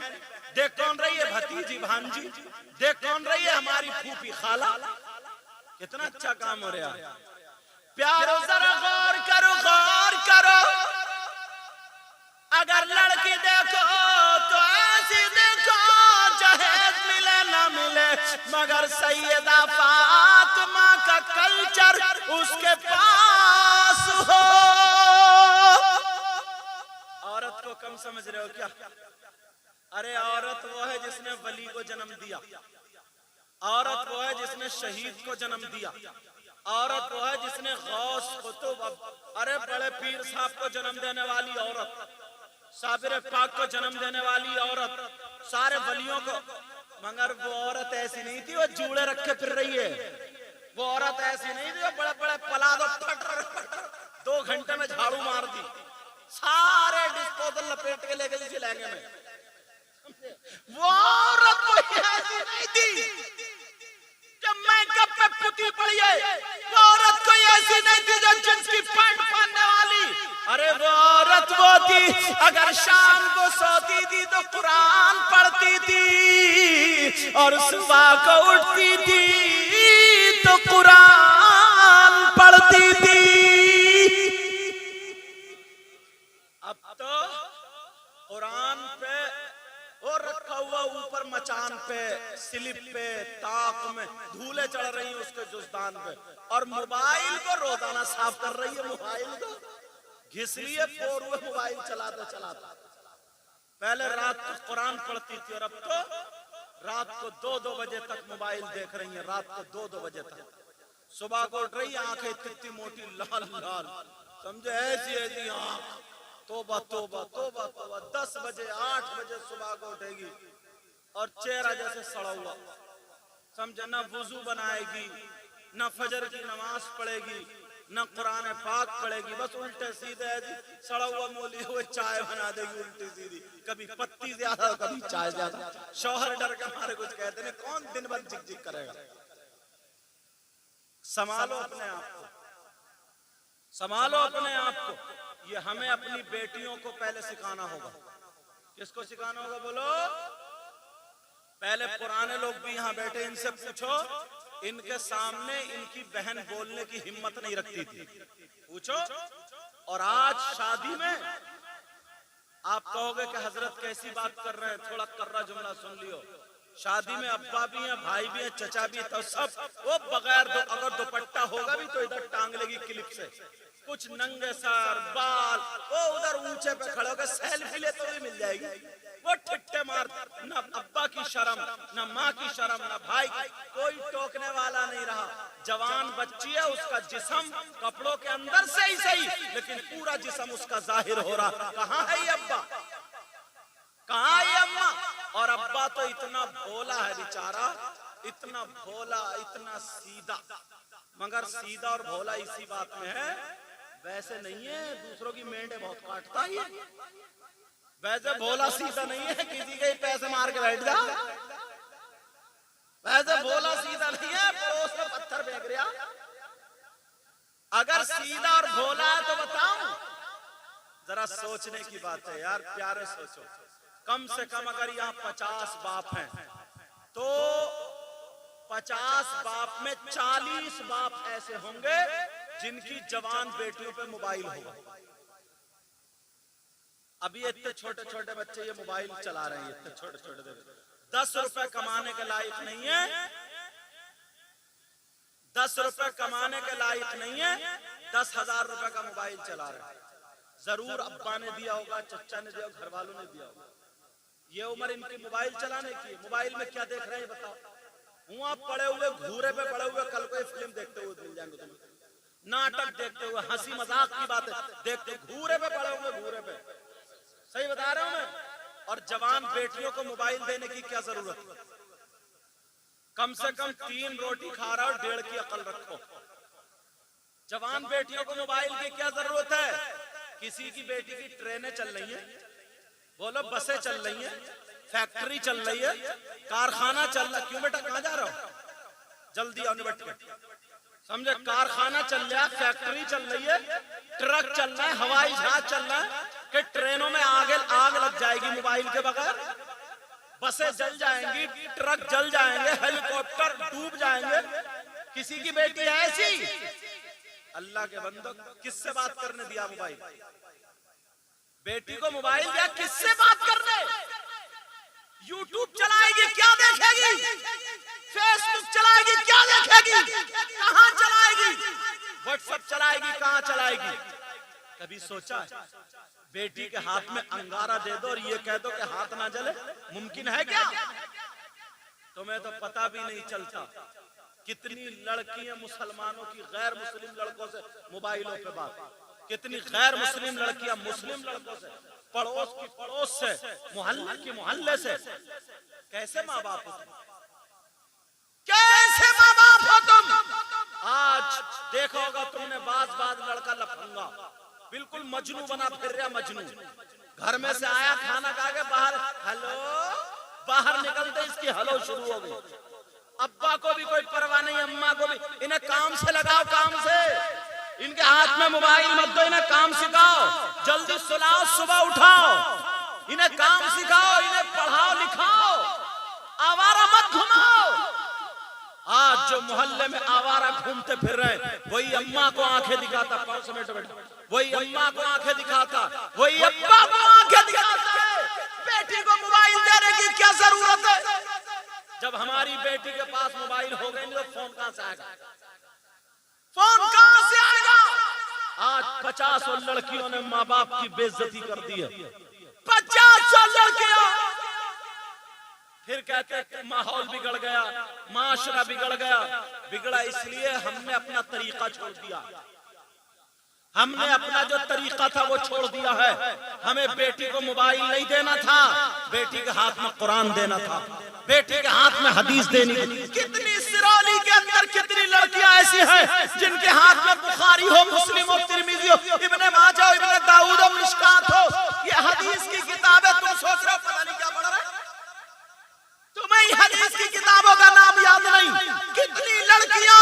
देख कौन रही है? भतीजी भांजी, देख कौन रही है? हमारी फूफी खाला। कितना अच्छा काम हो रहा है। प्यारो जरा गौर करो, गौर करो। अगर लड़की देखो तो ऐसी देखो, जहेज मिले ना मिले, मगर सैयदा फातिमा का कल्चर उसके पास हो। औरत को कम समझ रहे हो क्या? अरे औरत वो है जिसने वली को जन्म दिया, औरत वो है जिसने शहीद को जन्म दिया, औरत वो है जिसने गौस कुतुब, अरे बड़े पीर साहब को जन्म देने वाली औरत, साबिर पाक को जन्म देने वाली औरत, सारे वलियों को। मगर वो औरत ऐसी नहीं थी वो जूड़े रख के फिर रही है, वो औरत ऐसी नहीं थी वो बड़े बड़े पलादो फटर 2 घंटे में झाड़ू मार दी, सारे डिस्पोजल लपेट के ले गई इसी लहंगे में। वो औरत कोई ऐसी नहीं थी जब मेकअप पे पुती पड़ी है, वो औरत कोई ऐसी नहीं थी जो जींस की पैंट पहनने वाली। अरे वो औरत वो थी, अगर शाम को सोती थी तो कुरान पढ़ती थी, और सुबह को उठती थी तो कुरान पढ़ती थी। अब तो कुरान पे वो रखा हुआ ऊपर मचान पे, स्लिप पे, ताक में धूले चढ़ रही है उसके जुस्तान पे, और मोबाइल को रोजाना साफ कर रही है। मोबाइल को घिस लिए फोर हुए मोबाइल चलाते चलाते। पहले रात को कुरान पढ़ती थी और अब तो रात को 2-2 बजे तक मोबाइल देख रही है, रात को 2-2 बजे तक। सुबह को उठ रही है, आंखें इतनी मोटी लाल लाल, समझे ऐसी ऐसी आंख। तोबा तोबा तोबा तोबा, 10 बजे 8 बजे सुबह को उठेगी और चेहरा जैसे सड़ा हुआ, समझे, न वुजू बनाएगी, न फजर की नमाज पढ़ेगी, न कुरान पाक पढ़ेगी, बस उल्टे सीधे सड़ा हुआ मोली हुए चाय बना देगी उल्टी सीधी, कभी पत्ती ज्यादा कभी चाय ज्यादा। शौहर डर के हमारे कुछ कहते नहीं, कौन दिन भर जिक जिक करेगा। संभालो अपने आप को, संभालो अपने आप को। ये हमें अपनी बेटियों को पहले सिखाना होगा। किसको सिखाना होगा बोलो? पहले पुराने लोग भी यहाँ बैठे, इनसे पूछो, इनके सामने इनकी बहन बोलने की हिम्मत नहीं रखती थी, पूछो। और आज शादी में आप कहोगे कि हजरत कैसी बात कर रहे हैं, थोड़ा कर्रा जुमला सुन लियो। शादी में अब्बा भी हैं, भाई भी हैं, चचा भी हैं, तो सब वो बगैर अगर दुपट्टा होगा भी तो इधर टांग लेगी क्लिप से, कुछ नंगे सर बाल, वो उधर ऊंचे पे खड़े होकर सेल्फी लेते हुए मिल जाएगी। वो ठिट्टे मार, न अब्बा की शर्म, न माँ की शर्म, न भाई, कोई टोकने वाला नहीं रहा। जवान बच्ची है, उसका जिस्म कपड़ों के अंदर से ही सही, लेकिन पूरा जिस्म उसका जाहिर हो रहा। कहाँ है ये अब्बा, कहाँ है अम्मा? और अब्बा तो इतना भोला है बेचारा, इतना भोला, इतना सीधा। मगर सीधा और भोला इसी बात में है, वैसे नहीं है दूसरों की मेंढे बहुत काटता ही है, वैसे भोला सीधा नहीं है किसी के पैसे मार के बैठ जा, वैसे भोला सीधा नहीं है पड़ोस में पत्थर फेंक रहा। अगर सीधा और भोला है तो बताऊं, जरा सोचने की बात है यार प्यारे, सोचो कम से कम अगर यहाँ 50 बाप हैं तो 50 बाप में 40 बाप ऐसे होंगे जिनकी जवान बेटियों पे मोबाइल होगा। अभी इतने छोटे छोटे बच्चे ये मोबाइल चला रहे हैं, इतने छोटे छोटे 10 रुपए कमाने के लायक नहीं है, 10 रुपए कमाने के लायक नहीं है, 10,000 रुपए का मोबाइल चला रहे हैं। जरूर अब्बा ने दिया होगा, चचा ने दिया होगा, घर वालों ने दिया होगा। ये उम्र इनकी मोबाइल चलाने की, मोबाइल में क्या देख रहे हैं बताओ? वहां पड़े हुए घूरे पे पड़े हुए कल कोई फिल्म देखते हुए मिल जाएंगे तुम्हें, नाटक देखते हुए, हंसी मजाक की बातें देखते, घूरे पे पड़े हुए, घूरे पे। सही बता रहा हूं मैं? और जवान बेटियों को मोबाइल देने की क्या जरूरत है? कम से कम 3 रोटी खा रहा हो, 1.5 की अकल रखो। जवान बेटियों को मोबाइल की क्या जरूरत है? किसी की बेटी की ट्रेनें चल रही हैं, बोलो बसें चल रही हैं, फैक्ट्री चल रही है, कारखाना चल रहा है। क्यों बेटा कहां जा रहा हो? जल्दी आओ निपट के। समझे, कारखाना चल रहा है, फैक्ट्री चल रही है, ट्रक चल रहा है, हवाई जहाज चल रहा है कि ट्रेनों में आग लग जाएगी मोबाइल के बगैर, बसें जल जाएंगी, ट्रक जल जाएंगे, हेलीकॉप्टर डूब जाएंगे। किसी की बेटी है ऐसी? अल्लाह के बंदो, किससे बात करने दिया मोबाइल? बेटी को मोबाइल दिया किससे बात करने? यूट्यूब चलाएगी क्या देखेगी? फेसबुक चलाएगी क्या देखेगी? कहां चलाएगी? व्हाट्सएप चलाएगी कहां चलाएगी? कभी सोचा बेटी के हाथ में अंगारा दे दो और ये कह दो कि हाथ ना जले? मुमकिन है क्या? तुम्हें तो पता भी नहीं चलता कितनी लड़कियां मुसलमानों की गैर मुस्लिम लड़कों से मोबाइलों पे बात, कितनी गैर मुस्लिम लड़कियां मुस्लिम लड़कों से, पड़ोस की पड़ोस से, मोहल्ले की मोहल्ले से। कैसे माँ बाप हो तुम? कैसे माँ बाप हो तुम? आज देखा होगा तुमने, बाज लड़का लफंगा बिल्कुल मजनू बना फिर रहा, मजनू। घर में से आया, खाना खा के बाहर हेलो, बाहर निकलते इसकी हेलो शुरू हो गई। अब्बा को भी कोई परवाह नहीं, अम्मा को भी। इन्हें काम से लगाओ, काम से। इनके हाथ में मोबाइल मत दो, इन्हें काम सिखाओ। जल्दी सुलाओ, सुबह उठाओ, इन्हें काम सिखाओ, इन्हें पढ़ाओ लिखाओ, आवारा मत घुमाओ। आज जो मोहल्ले में आवारा घूमते फिर रहे, वही अम्मा को आंखें दिखाता, पाँव समेट बैठा, वही अम्मा को आंखें दिखाता, वही अब्बा को आंखें दिखाता है। बेटी को मोबाइल देने की क्या जरूरत है? जब हमारी बेटी के पास मोबाइल हो गए तो फोन कहां से आएगा? फोन कहां से आएगा? आज 50 लड़कियों ने माँ बाप की बेइज्जती कर दी है, 50 लड़कियां। फिर कहते हैं माहौल बिगड़ गया, माशरा बिगड़ गया। बिगड़ा इसलिए हमने अपना तरीका छोड़ दिया, हमने अपना जो तरीका था वो छोड़ दिया है। हमें बेटी को मोबाइल नहीं देना था, बेटी के हाथ में कुरान देना था, बेटी के हाथ में हदीस देनी थी। कितनी सिरौली के अंदर कितनी लड़कियां ऐसी हैं जिनके हाथ में बुखारी हो, मुस्लिम हो, तिरमिजी हो, इब्ने माजा हो, इब्ने दाऊद हो, मिशकात हो, ये हदीस की किताबें। तुम सोच रहे हो पता नहीं क्या पढ़ रहे हो, तुम्हें हदीस की किताबों का नाम याद नहीं। कितनी लड़कियां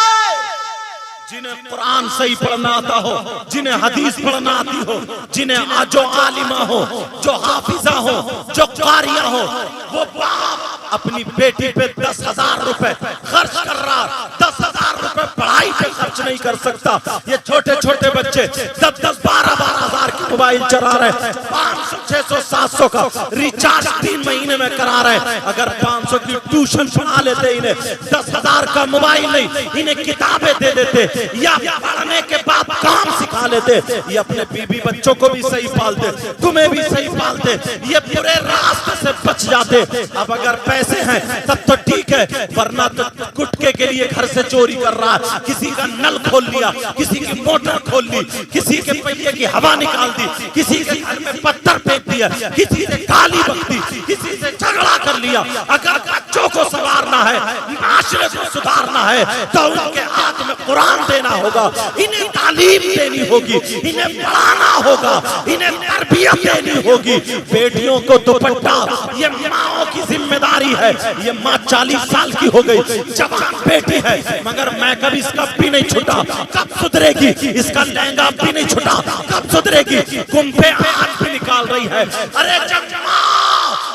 जिन्हें कुरान सही पढ़ना आता हो, जिन्हें हदीस पढ़ना आती हो, जिन्हें जो आलिमा हो, जो हाफिजा हो, जो कारिया हो, वो बाप अपनी बेटी पे 10,000 रुपए खर्च कर रहा, 10,000 रुपए पढ़ाई पे खर्च नहीं कर सकता। ये छोटे छोटे बच्चे 10-10, 12-12 हजार की मोबाइल चला रहे, 500, 600, 700 का रिचार्ज 3 महीने में करा रहे। अगर 500 की ट्यूशन पढ़ा लेते, इन्हें 10,000 का मोबाइल नहीं, इन्हें किताबें दे देते या पढ़ने के बाद काम सिखा लेते, ये अपने बीबी बच्चों को भी सही पालते, तुम्हें भी सही पालते, ये पूरे रास्ते से बच जाते। अब अगर पैसे हैं तब तो ठीक है, वरना तो गुटखा गुटके के लिए घर से चोरी कर रहा है, किसी का नल खोल लिया, किसी की मोटर खोल ली, किसी के पहिए की हवा निकाल दी, किसी के घर में पत्थर फेंक दिया, किसी से गाली बक दी, किसी से झगड़ा कर लिया। अगर बच्चों को संवारना है, माशरे को सुधारना है, तो उनके हाथ में कुरान देना होगा, इन्हें तालीम देनी होगी, इन्हें पढ़ाना होगा, इन्हें तरबियत देनी होगी। बेटियों को दुपट्टा ये माओ की जिम्मेदारी है। ये माँ 40 साल की हो गई, जवान बेटी है, मगर मैं कभी इसका भी नहीं छूटा। कब सुधरेगी? इसका लहंगा भी नहीं छूटा, कब सुधरेगी? कुंभे आज भी निकाल रही है। अरे जब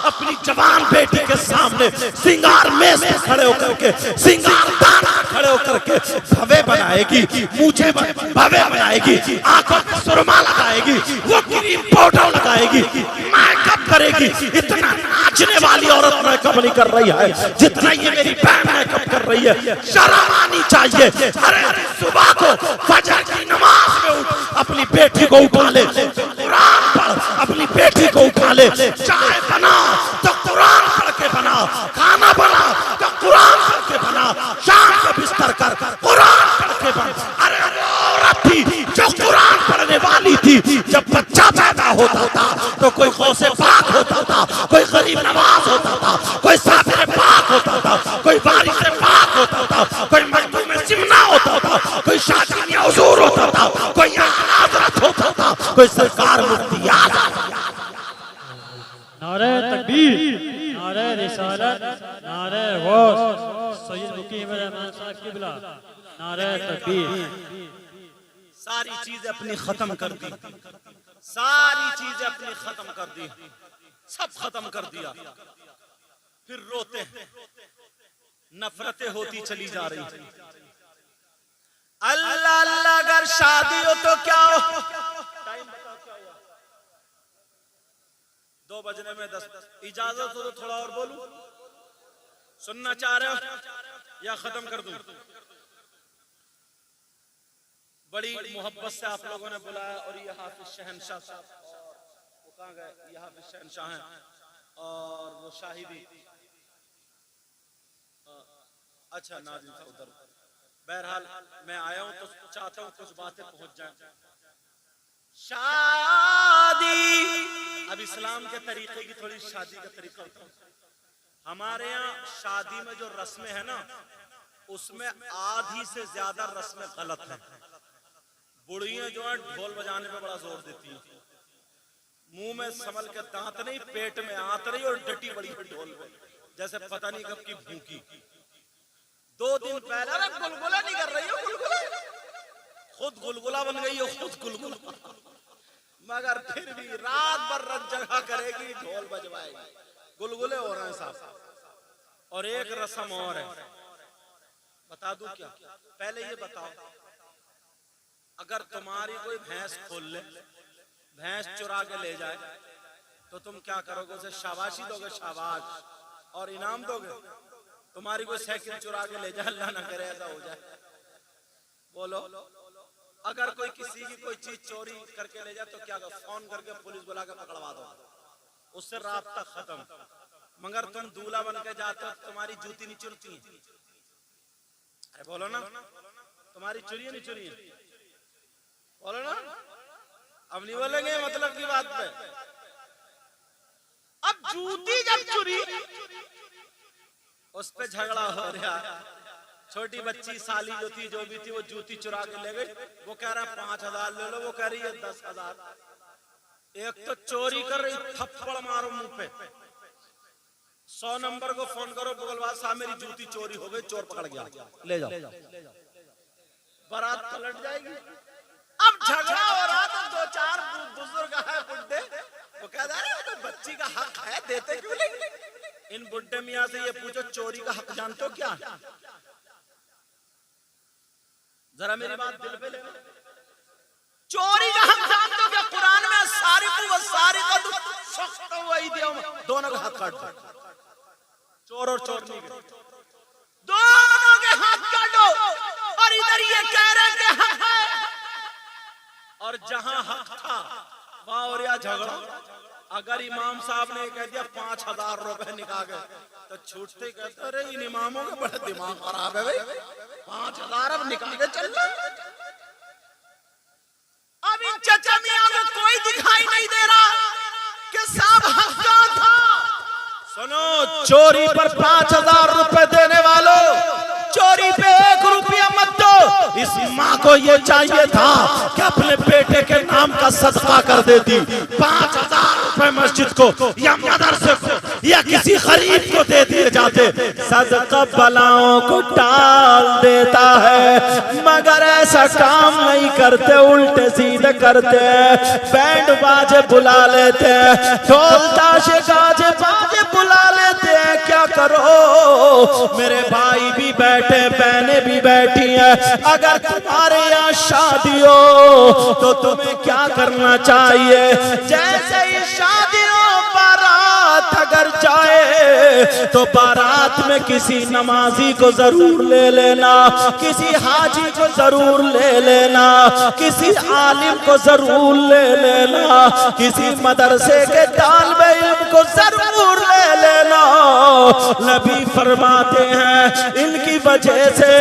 अपनी जवान बेटी के सामने सिंगार मेज पे खड़े होकर के, सिंगार दान खड़े होकर के भवे बनाएगी, मुझे भवे बनाएगी, आंखों पे सुरमा लगाएगी, वो क्रीम पाउडर लगाएगी, मेकअप करेगी। इतना नाचने वाली औरत मेकअप नहीं कर रही है जितना ये मेरी बहन मेकअप कर रही है। शर्म आनी चाहिए। अरे सुबह को फजर की नमाज में उठ, अपनी बेटी को उठा ले, कुरान पढ़, अपनी बेटी को उठा ले। चाय बना तो कुरान पढ़ के बना, खाना बना तो कुरान पढ़ के बना, शाम को बिस्तर कर कुरान पढ़ के बना। अरे वो औरत थी जो कुरान पढ़ने वाली थी, जब बच्चा पैदा होता था तो कोई गौसे पाक होता था, कोई गरीब नवाज होता था, कोई साफिर पाक होता था, कोई बारिश पाक होता था, कोई मजदूर में सिमना होता था, कोई शादी में हुजूर होता था, कोई हजरत होता था, कोई सरकार मुफ्ती आज़ाद। नारे तकबीर, नारे रिसालत, नारे गौस, सैयद मुकीम रहमान साहब किबला, नारे तकबीर। सारी चीजें अपनी खत्म कर दी, सारी चीजें अपनी खत्म कर दी, सब खत्म कर दिया, फिर रोते हैं, नफरतें होती चली जा रही। अल्लाह अल्लाह, अगर शादी हो तो क्या हो? टाइम बताओ क्या हुआ? 2 बजने में 10। इजाजत हो तो थोड़ा और बोलूं? सुनना चाह रहे हो या खत्म कर दूं? बड़ी मोहब्बत से आप लोगों ने बुलाया और ये हाफिज शहनशाह साहब, और वो कहाँ गए? ये हाफिज शहनशाह हैं और वो शाहिदी, अच्छा नाज़िम साहब उधर। बहरहाल मैं आया हूं तो चाहता हूं कुछ बातें पहुंच जाएं। शादी, अब इस्लाम के तरीके की थोड़ी शादी का तरीका होता है। हमारे यहाँ शादी में जो रस्में है ना, उसमें आधी से ज्यादा रस्में गलत है। बुढ़ियां जो है ढोल बजाने पे बड़ा जोर देती हैं, मुंह में संभल के दांत नहीं, पेट में आंत नहीं, और डटी बड़ी है ढोल पे, जैसे पता नहीं कब की भूखी। 2 दिन पहले, अरे गुलगुला नहीं कर रही हो, गुलगुला खुद गुलगुला बन गई हो, खुद गुलगुला, मगर फिर भी रात भर रत जगह करेगी, ढोल बजवाएगी, गुलगुले हो रहे हैं साहब। और एक रस्म और है, बता दूं क्या? पहले ये बताओ, अगर तुम्हारी कोई भैंस खोल ले, भैंस चुरा के ले जाए, तो तुम क्या करोगे? उसे शाबाशी दोगे, शाबाश, और इनाम दोगे? तुम्हारी कोई साइकिल चुरा के ले जाए, अल्लाह ना करे ऐसा हो जाए, बोलो। अगर कोई किसी की कोई चीज चोरी करके ले जाए तो क्या करो? फोन करके पुलिस बुला के पकड़वा दो, उससे राब्ता खत्म। मगर तुम दूल्हा बन के जाते हो, तुम्हारी जूती नहीं चुरती? अरे बोलो ना, तुम्हारी चुरी नहीं चुरी? बोलो ना, अब नहीं बोलेंगे मतलब की बात पे। अब जूती जब चुरी, उस पे झगड़ा हो रहा। छोटी बच्ची साली जो थी, जो भी थी, वो जूती चुरा के ले गई। वो कह रहा है 5000 ले लो, वो कह रही है 10,000। एक तो चोरी कर रही, थप्पड़ मारो मुंह पे। 100 नंबर को फोन करो, बगलवाल साहब मेरी जूती चोरी हो गई, चोर पकड़ गया, ले जाओ। बारात पलट जाएगी। अब झगड़ा हो रहा तो 2-4 बुजुर्ग है बुड्ढे, वो कह रहे हैं बच्ची का हक है, देते क्यों नहीं? इन बुड्ढे मियां से ये पूछो, चोरी का हक जानते हो क्या? जरा मेरी बात दिल पे लेना। चोरी का हक जानते हो क्या? कुरान में सारी दोनों का हाथ काट दो, चोर और चोरनी के दोनों के हाथ काटो। और इधर ये कह रहे हैं हक है, और जहां हक था वहां और या झगड़ा। अगर इमाम साहब ने कह दिया 5000 रुपए निकाल गए, तो छूटते ही कहते अरे इन इमामों का बड़ा दिमाग खराब है भाई, 5,000 अब निकाल के चल रहा। अब इन चचा मियां को कोई दिखाई नहीं दे रहा कि साहब हक्का था। सुनो, चोरी पर 5,000 रुपए देने वालों, चोरी पे 1 रुपया मत दो। इस माँ को ये चाहिए था कि अपने बेटे के नाम का सदका कर देती, 5,000 रुपए मस्जिद को या मदरसे को या किसी गरीब को दे दिए जाते। सदका बलाओं को टाल देता है, मगर ऐसा काम नहीं करते, उल्टे सीधे करते। बैंड बाजे बुला लेते, ढोल ताशे गाजे बाजे बुला लेते हैं। क्या करो, मेरे भाई भी बैठे, बहनें भी बैठी हैं। अगर तुम्हारे यहाँ शादी हो तो तुम्हें क्या करना चाहिए? जैसे ही शादी हो, बारात अगर जाए तो बारात में किसी नमाजी को जरूर ले लेना, किसी हाजी को जरूर ले लेना, किसी आलिम को जरूर ले लेना, किसी मदरसे के तालिबे इल्म को जरूर ले लेना। नबी फरमाते हैं इनकी वजह से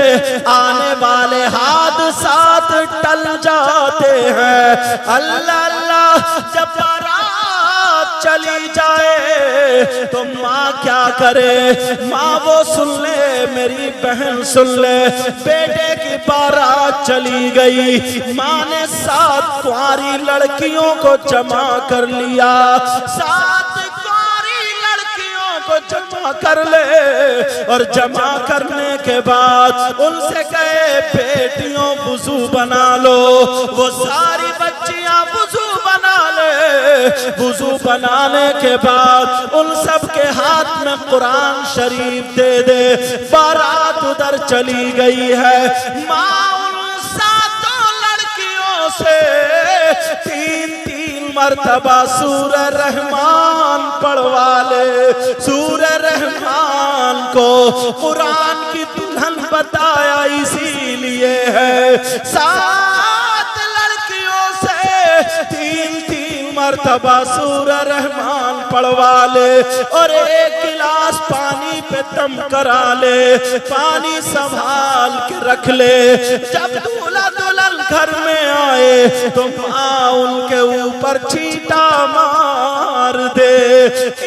आने वाले हादसात टल जाते हैं। अल्लाह अल्लाह, जब बारात चली जाए तो माँ क्या करे? माँ वो सुन ले, मेरी बहन सुन ले, बेटे की बारात चली गई। माँ ने 7 कुंवारी लड़कियों को जमा कर लिया, 7 को जमा कर ले, और जमा करने के बाद उनसे कहे बेटियों वुजू बना लो। वो सारी बच्चियां वुजू बना ले। वुजू बनाने के बाद उन सब के हाथ में कुरान शरीफ दे दे। बारात उधर चली गई है। माँ उन 7 लड़कियों से 3-3 मरतबा सूरह रहमान पढ़वा ले। सूरह रहमान को कुरान की दुल्हन बताया इसीलिए है। 7 लड़कियों से 3-3 मरतबा सूरह रहमान पढ़वा ले, और 1 गिलास पानी पे दम करा ले, पानी संभाल के रख ले। जब दूल्हा दुल्हन घर में आए तो माँ उनके ऊपर छींटा मार दे।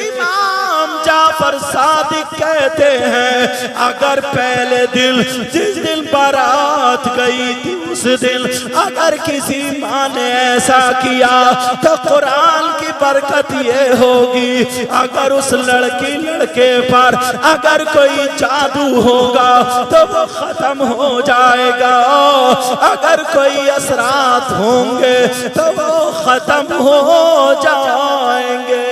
इमाम जाफर सादिक कहते हैं अगर पहले दिन जिस दिन बारात गई थी उस दिन अगर किसी माँ ने ऐसा किया तो कुरान की बरकत ये होगी, अगर उस लड़की लड़के पर अगर कोई जादू होगा तो वो खत्म हो जाएगा, अगर कोई असरात होंगे तो वो खत्म हो जाएंगे।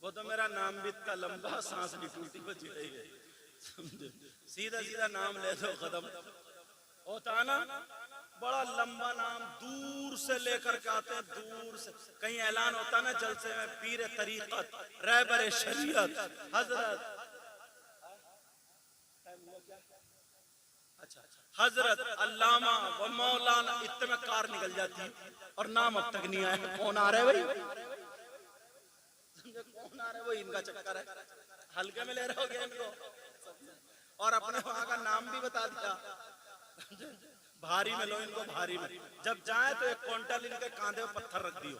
वो तो मेरा नाम भी इतना लंबा, सांस भी टूटी बची रही है, समझे? सीधा सीधा नाम ले दो, खत्म होता ना। बड़ा लंबा नाम दूर से लेकर के आते हैं, दूर से कहीं ऐलान होता ना जलसे में, पीर तरीकत, रहबर शरीयत, हजरत, अच्छा हजरत अल्लामा व मौलाना, इतने में कार निकल जाती है और नाम अब तक नहीं आया। कौन आ रहा है भाई? कौन आ रहा है? वो इनका चक्कर है, हल्के में ले रहे हो क्या इनको? और अपने वहां का नाम भी बता दिया। भारी में लो इनको, भारी में। जब जाए तो 1 क्विंटल इनके कांधे पर पत्थर रख दियो।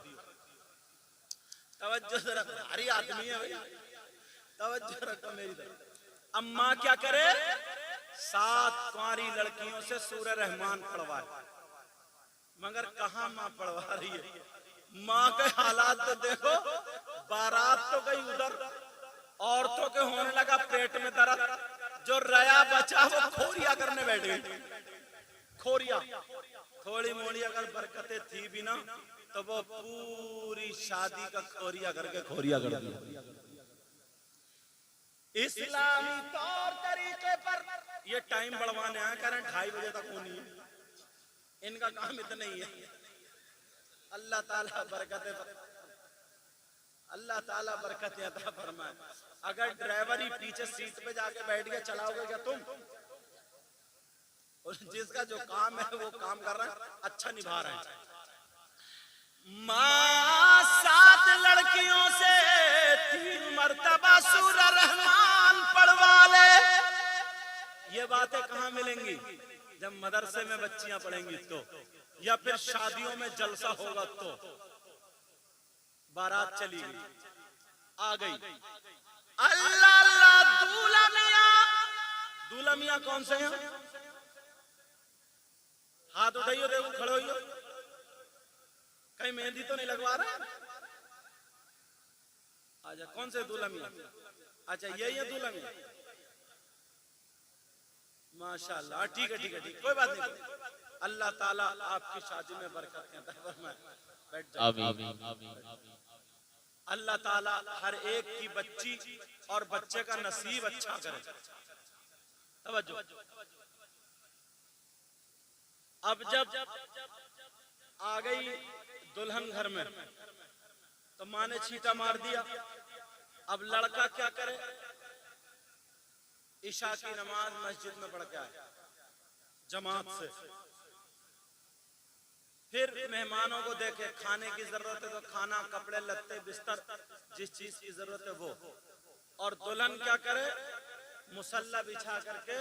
तवज्जो जरा, भारी आदमी है भाई, तवज्जो रखो मेरी तरफ। अब माँ क्या करे? 7 कुंवारी लड़कियों से सूरह रहमान पढ़वाए, मगर कहाँ माँ पढ़वा रही है? माँ के हालात तो देखो। बारात तो गई उधर, औरतों के होने लगा पेट में दर्द, जो रया बचा वो खोरिया करने बैठ गई। खोरिया, थोड़ी मोड़ी अगर बरकतें थी भी ना तो वो पूरी शादी का खोरिया करके खोरिया कर दिया। इस्लामी तौर तरीके पर ये टाइम बढ़वाने आया, कारण 2:30 बजे तक होनी है। इनका काम इतना ही है। अल्लाह ताला बरकत अता फरमाए। अगर ड्राइवर ही पीछे सीट पे जाके बैठ गया, चलाओगे क्या तुम? और जिसका जो काम है वो काम कर रहा है, अच्छा निभा रहा है। माँ 7 लड़कियों से 3 मर्तबा सूरह रहमान पढ़वा ले। ये बातें कहाँ मिलेंगी? जब मदरसे में बच्चियां पढ़ेंगी तो, या फिर शादियों में जलसा होगा तो। बारात चली गई, आ गई, अल्लाह अल्लाह, दूल्हा मियां। दूल्हा मियां कौन से हैं? हाथ उठाइयो, देखो, खड़े होइयो। कहीं मेहंदी तो नहीं लगवा रहा? अच्छा, कौन से दूल्हा मियां? अच्छा, यही है दूल्हा मियां। माशाल्लाह, ठीक है, ठीक है, ठीक, कोई बात नहीं। अल्लाह ताला आपकी शादी में बरकत अता फरमाए। बैठ जाओ। अल्लाह ताला हर एक की बच्ची और बच्चे का नसीब अच्छा करे। तवज्जो। अब जब आ गई दुल्हन घर में तो माँ ने छींटा मार दिया। अब लड़का क्या करे? ईशा की नमाज मस्जिद में पढ़ के आए जमात से। फिर मेहमानों को देखे, खाने की जरूरत है तो खाना, कपड़े लत्ते, बिस्तर, जिस चीज की जरूरत है वो। और दुल्हन क्या करे? मुसल्ला बिछा करके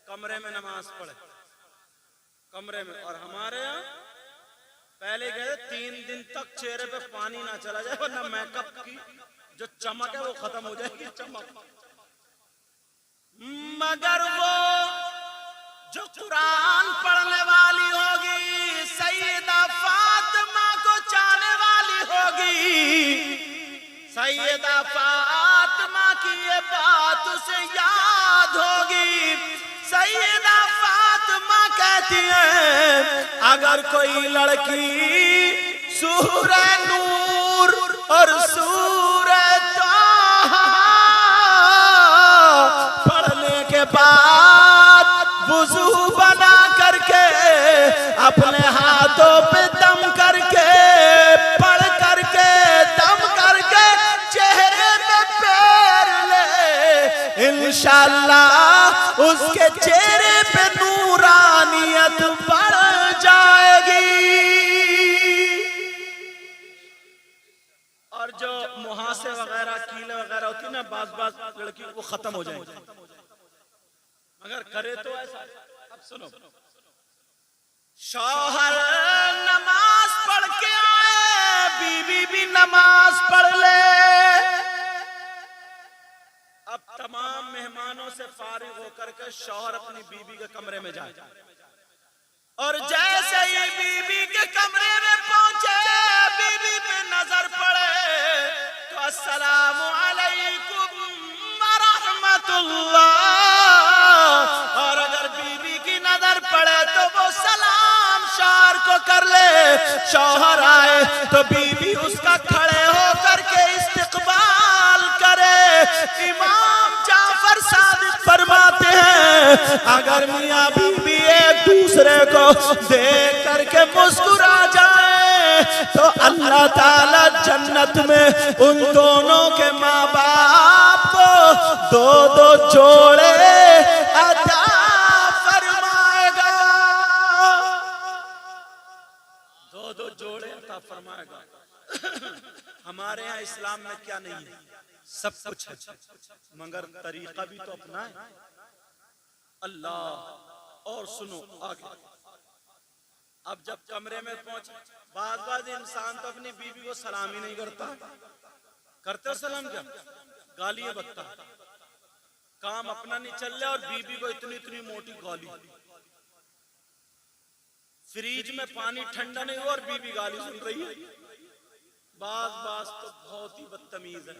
कमरे में नमाज पढ़े, कमरे में। और हमारे यहाँ पहले गए 3 दिन तक चेहरे पे पानी ना चला जाए, वरना मेकअप की जो चमक है वो खत्म हो जाएगी, चमक। मगर वो जो कुरान पढ़ने वाली होगी, सैयदा फातिमा को चाहने वाली होगी, सैयदा फातिमा की ये बात उसे याद होगी। सैयदा फातिमा कहती है, अगर कोई लड़की सूरह नूर और सूरह ताहा पढ़ने के बाद वुजू बना करके अपने हाथों पे दम करके, पढ़ करके, दम करके चेहरे पे पैर ले, इंशाअल्लाह उसके चेहरे पे नूरानियत बढ़ जाएगी। और जो मुहासे वगैरह, कीले वगैरह होती है ना, बाज लड़की, वो खत्म हो जाएंगे अगर करे तो ऐसा। अब सुनो, शौहर नमाज पढ़ के आए, बीवी भी नमाज पढ़ ले। अब तमाम मेहमानों से फारिग होकर के शौहर अपनी बीवी के कमरे में जाए, और जैसे ही बीवी के कमरे में पहुंचे, बीवी पे नजर पड़े तो अस्सलामु अलैकुम व रहमतुल्लाह। और अगर बीवी की नजर पड़े तो वो सलाम शौहर को कर ले। शौहर आए तो बीवी उसका खड़े होकर के इस्तकबाल करे। इमाम जाफर सादिक फरमाते हैं, अगर मियां बीवी एक दूसरे को देख करके मुस्कुरा जाए तो अल्लाह ताला जन्नत में उन दोनों के माँ बाप को 2-2 जोड़े अता फरमाएगा। 2-2 जोड़े अता फरमाएगा। हमारे यहाँ इस्लाम में क्या नहीं है? सब कुछ है, मगर तरीका भी तो अपना है। अल्लाह। और सुनो आगे, अब जब कमरे में पहुंचे, बाज इंसान तो अपनी बीवी को सलाम ही नहीं करता। करते हो सलाम? क्या गाली बकता, काम अपना नहीं चल रहा और बीवी को इतनी इतनी मोटी गाली। फ्रिज में पानी ठंडा नहीं हुआ और बीवी गाली सुन रही है। बाज तो बहुत ही बदतमीज है,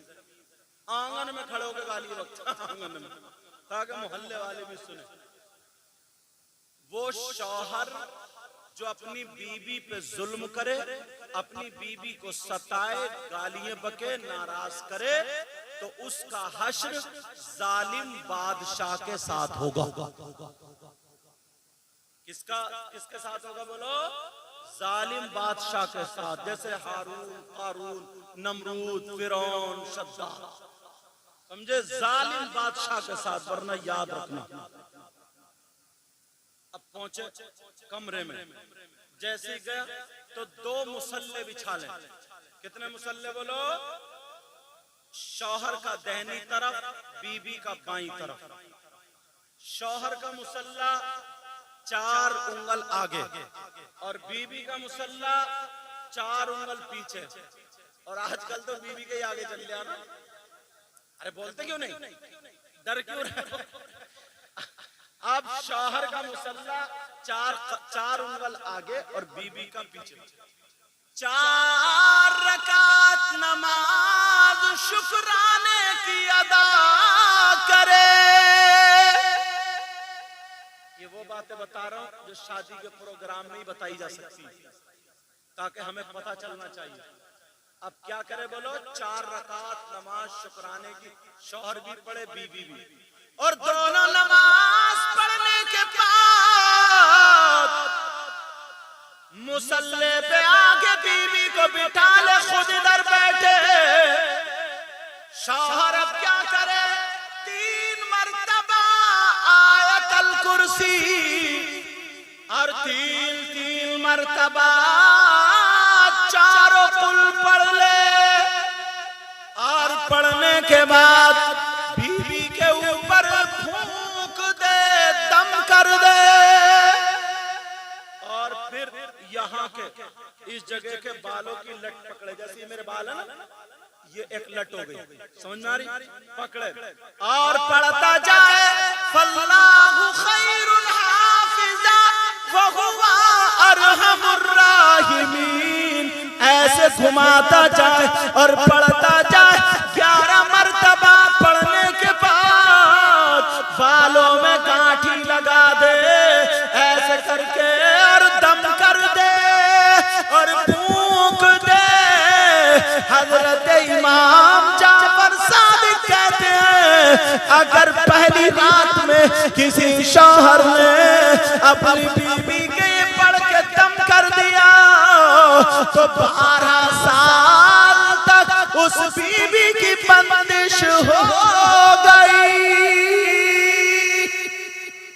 आंगन में खड़े होकर गाली बकता, आंगन में, ताकि मोहल्ले वाले भी सुने। वो शौहर जो अपनी बीवी पे जुल्म करे, अपनी बीवी को सताए, गालियां बके, नाराज करे, तो उसका हश्र जालिम बादशाह के साथ होगा। किसका किसके साथ होगा बोलो? जालिम बादशाह के साथ, जैसे हारून, कारून, नमरूद, फिरौन, शद्दाद, समझे? जालिम बादशाह के साथ। वरना याद रखना, अब पहुंचे कमरे में, जैसे गया तो 2 मुसल्ले बिछा ले। कितने मुसल्ले बोलो? शौहर का दाहिनी तरफ, बीबी का बाईं तरफ। शौहर का मुसल्ला 4 उंगल आगे और बीबी का मुसल्ला 4 उंगल पीछे। और आजकल तो बीबी के आगे चल गया ना। अरे बोलते क्यों नहीं? डर क्यों रहे? अब शौहर का मुसल्ला 4 उंगल आगे और बीबी का पीछे। 4 रकात नमाज शुक्राने की अदा करे। ये वो बातें बता रहा हूं जो शादी के प्रोग्राम में ही बताई जा सकती, ताकि हमें पता चलना चाहिए। अब क्या करे बोलो? 4 रकात नमाज शुक्राने की, शौहर भी पढ़े, बीवी भी। और दोनों नमाज पढ़ने के बाद मुसल्ले पे आके बीवी को बिठा ले, खुद इधर बैठे। शौहर अब क्या करे? 3 मर्तबा आयतल कुर्सी और 3 मर्तबा चारों कुल पढ़ ले। और पढ़ने के बाद बीवी के ऊपर फूंक दे, दम कर दे। और फिर यहाँ के इस जगह के बालों की लट पकड़े, जैसे ये मेरे बाल है ना, ये एक लट हो गई, समझ में आ रही? पकड़े और पढ़ता जाए, फल्लाहु खैरुन हाफिजा व हुवा अरहमुर राहिमीन। ऐसे घुमाता जाए और पढ़ता जाए। 11 मर्तबा पढ़ने के बाद बालों में गांठी लगा दे, ऐसे करके, और दम कर दे और फूंक दे। हजरत इमाम जाफर सादिक कहते हैं, अगर पहली रात में किसी शौहर ने अपनी बीवी के ये पढ़ के दम कर दिया तो 12 साल तक उस बीवी की बंदिश हो गई।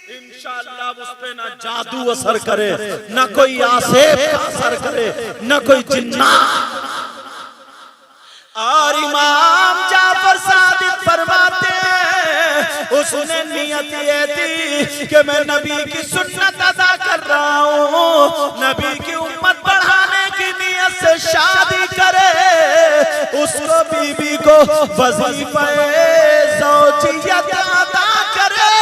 इंशाअल्लाह उस पे ना जादू असर करे, ना कोई आसेब का असर करे, ना कोई जिन्नात। और इमाम जाफर सादिक फरमाते हैं, उसने नियत ये थी कि मैं नबी की सुन्नत अदा कर रहा हूँ, नबी की उम्मत बढ़ाने की नियत से शादी करे। उसको बीबी को वजीफे ज़ौजियत अदा करे।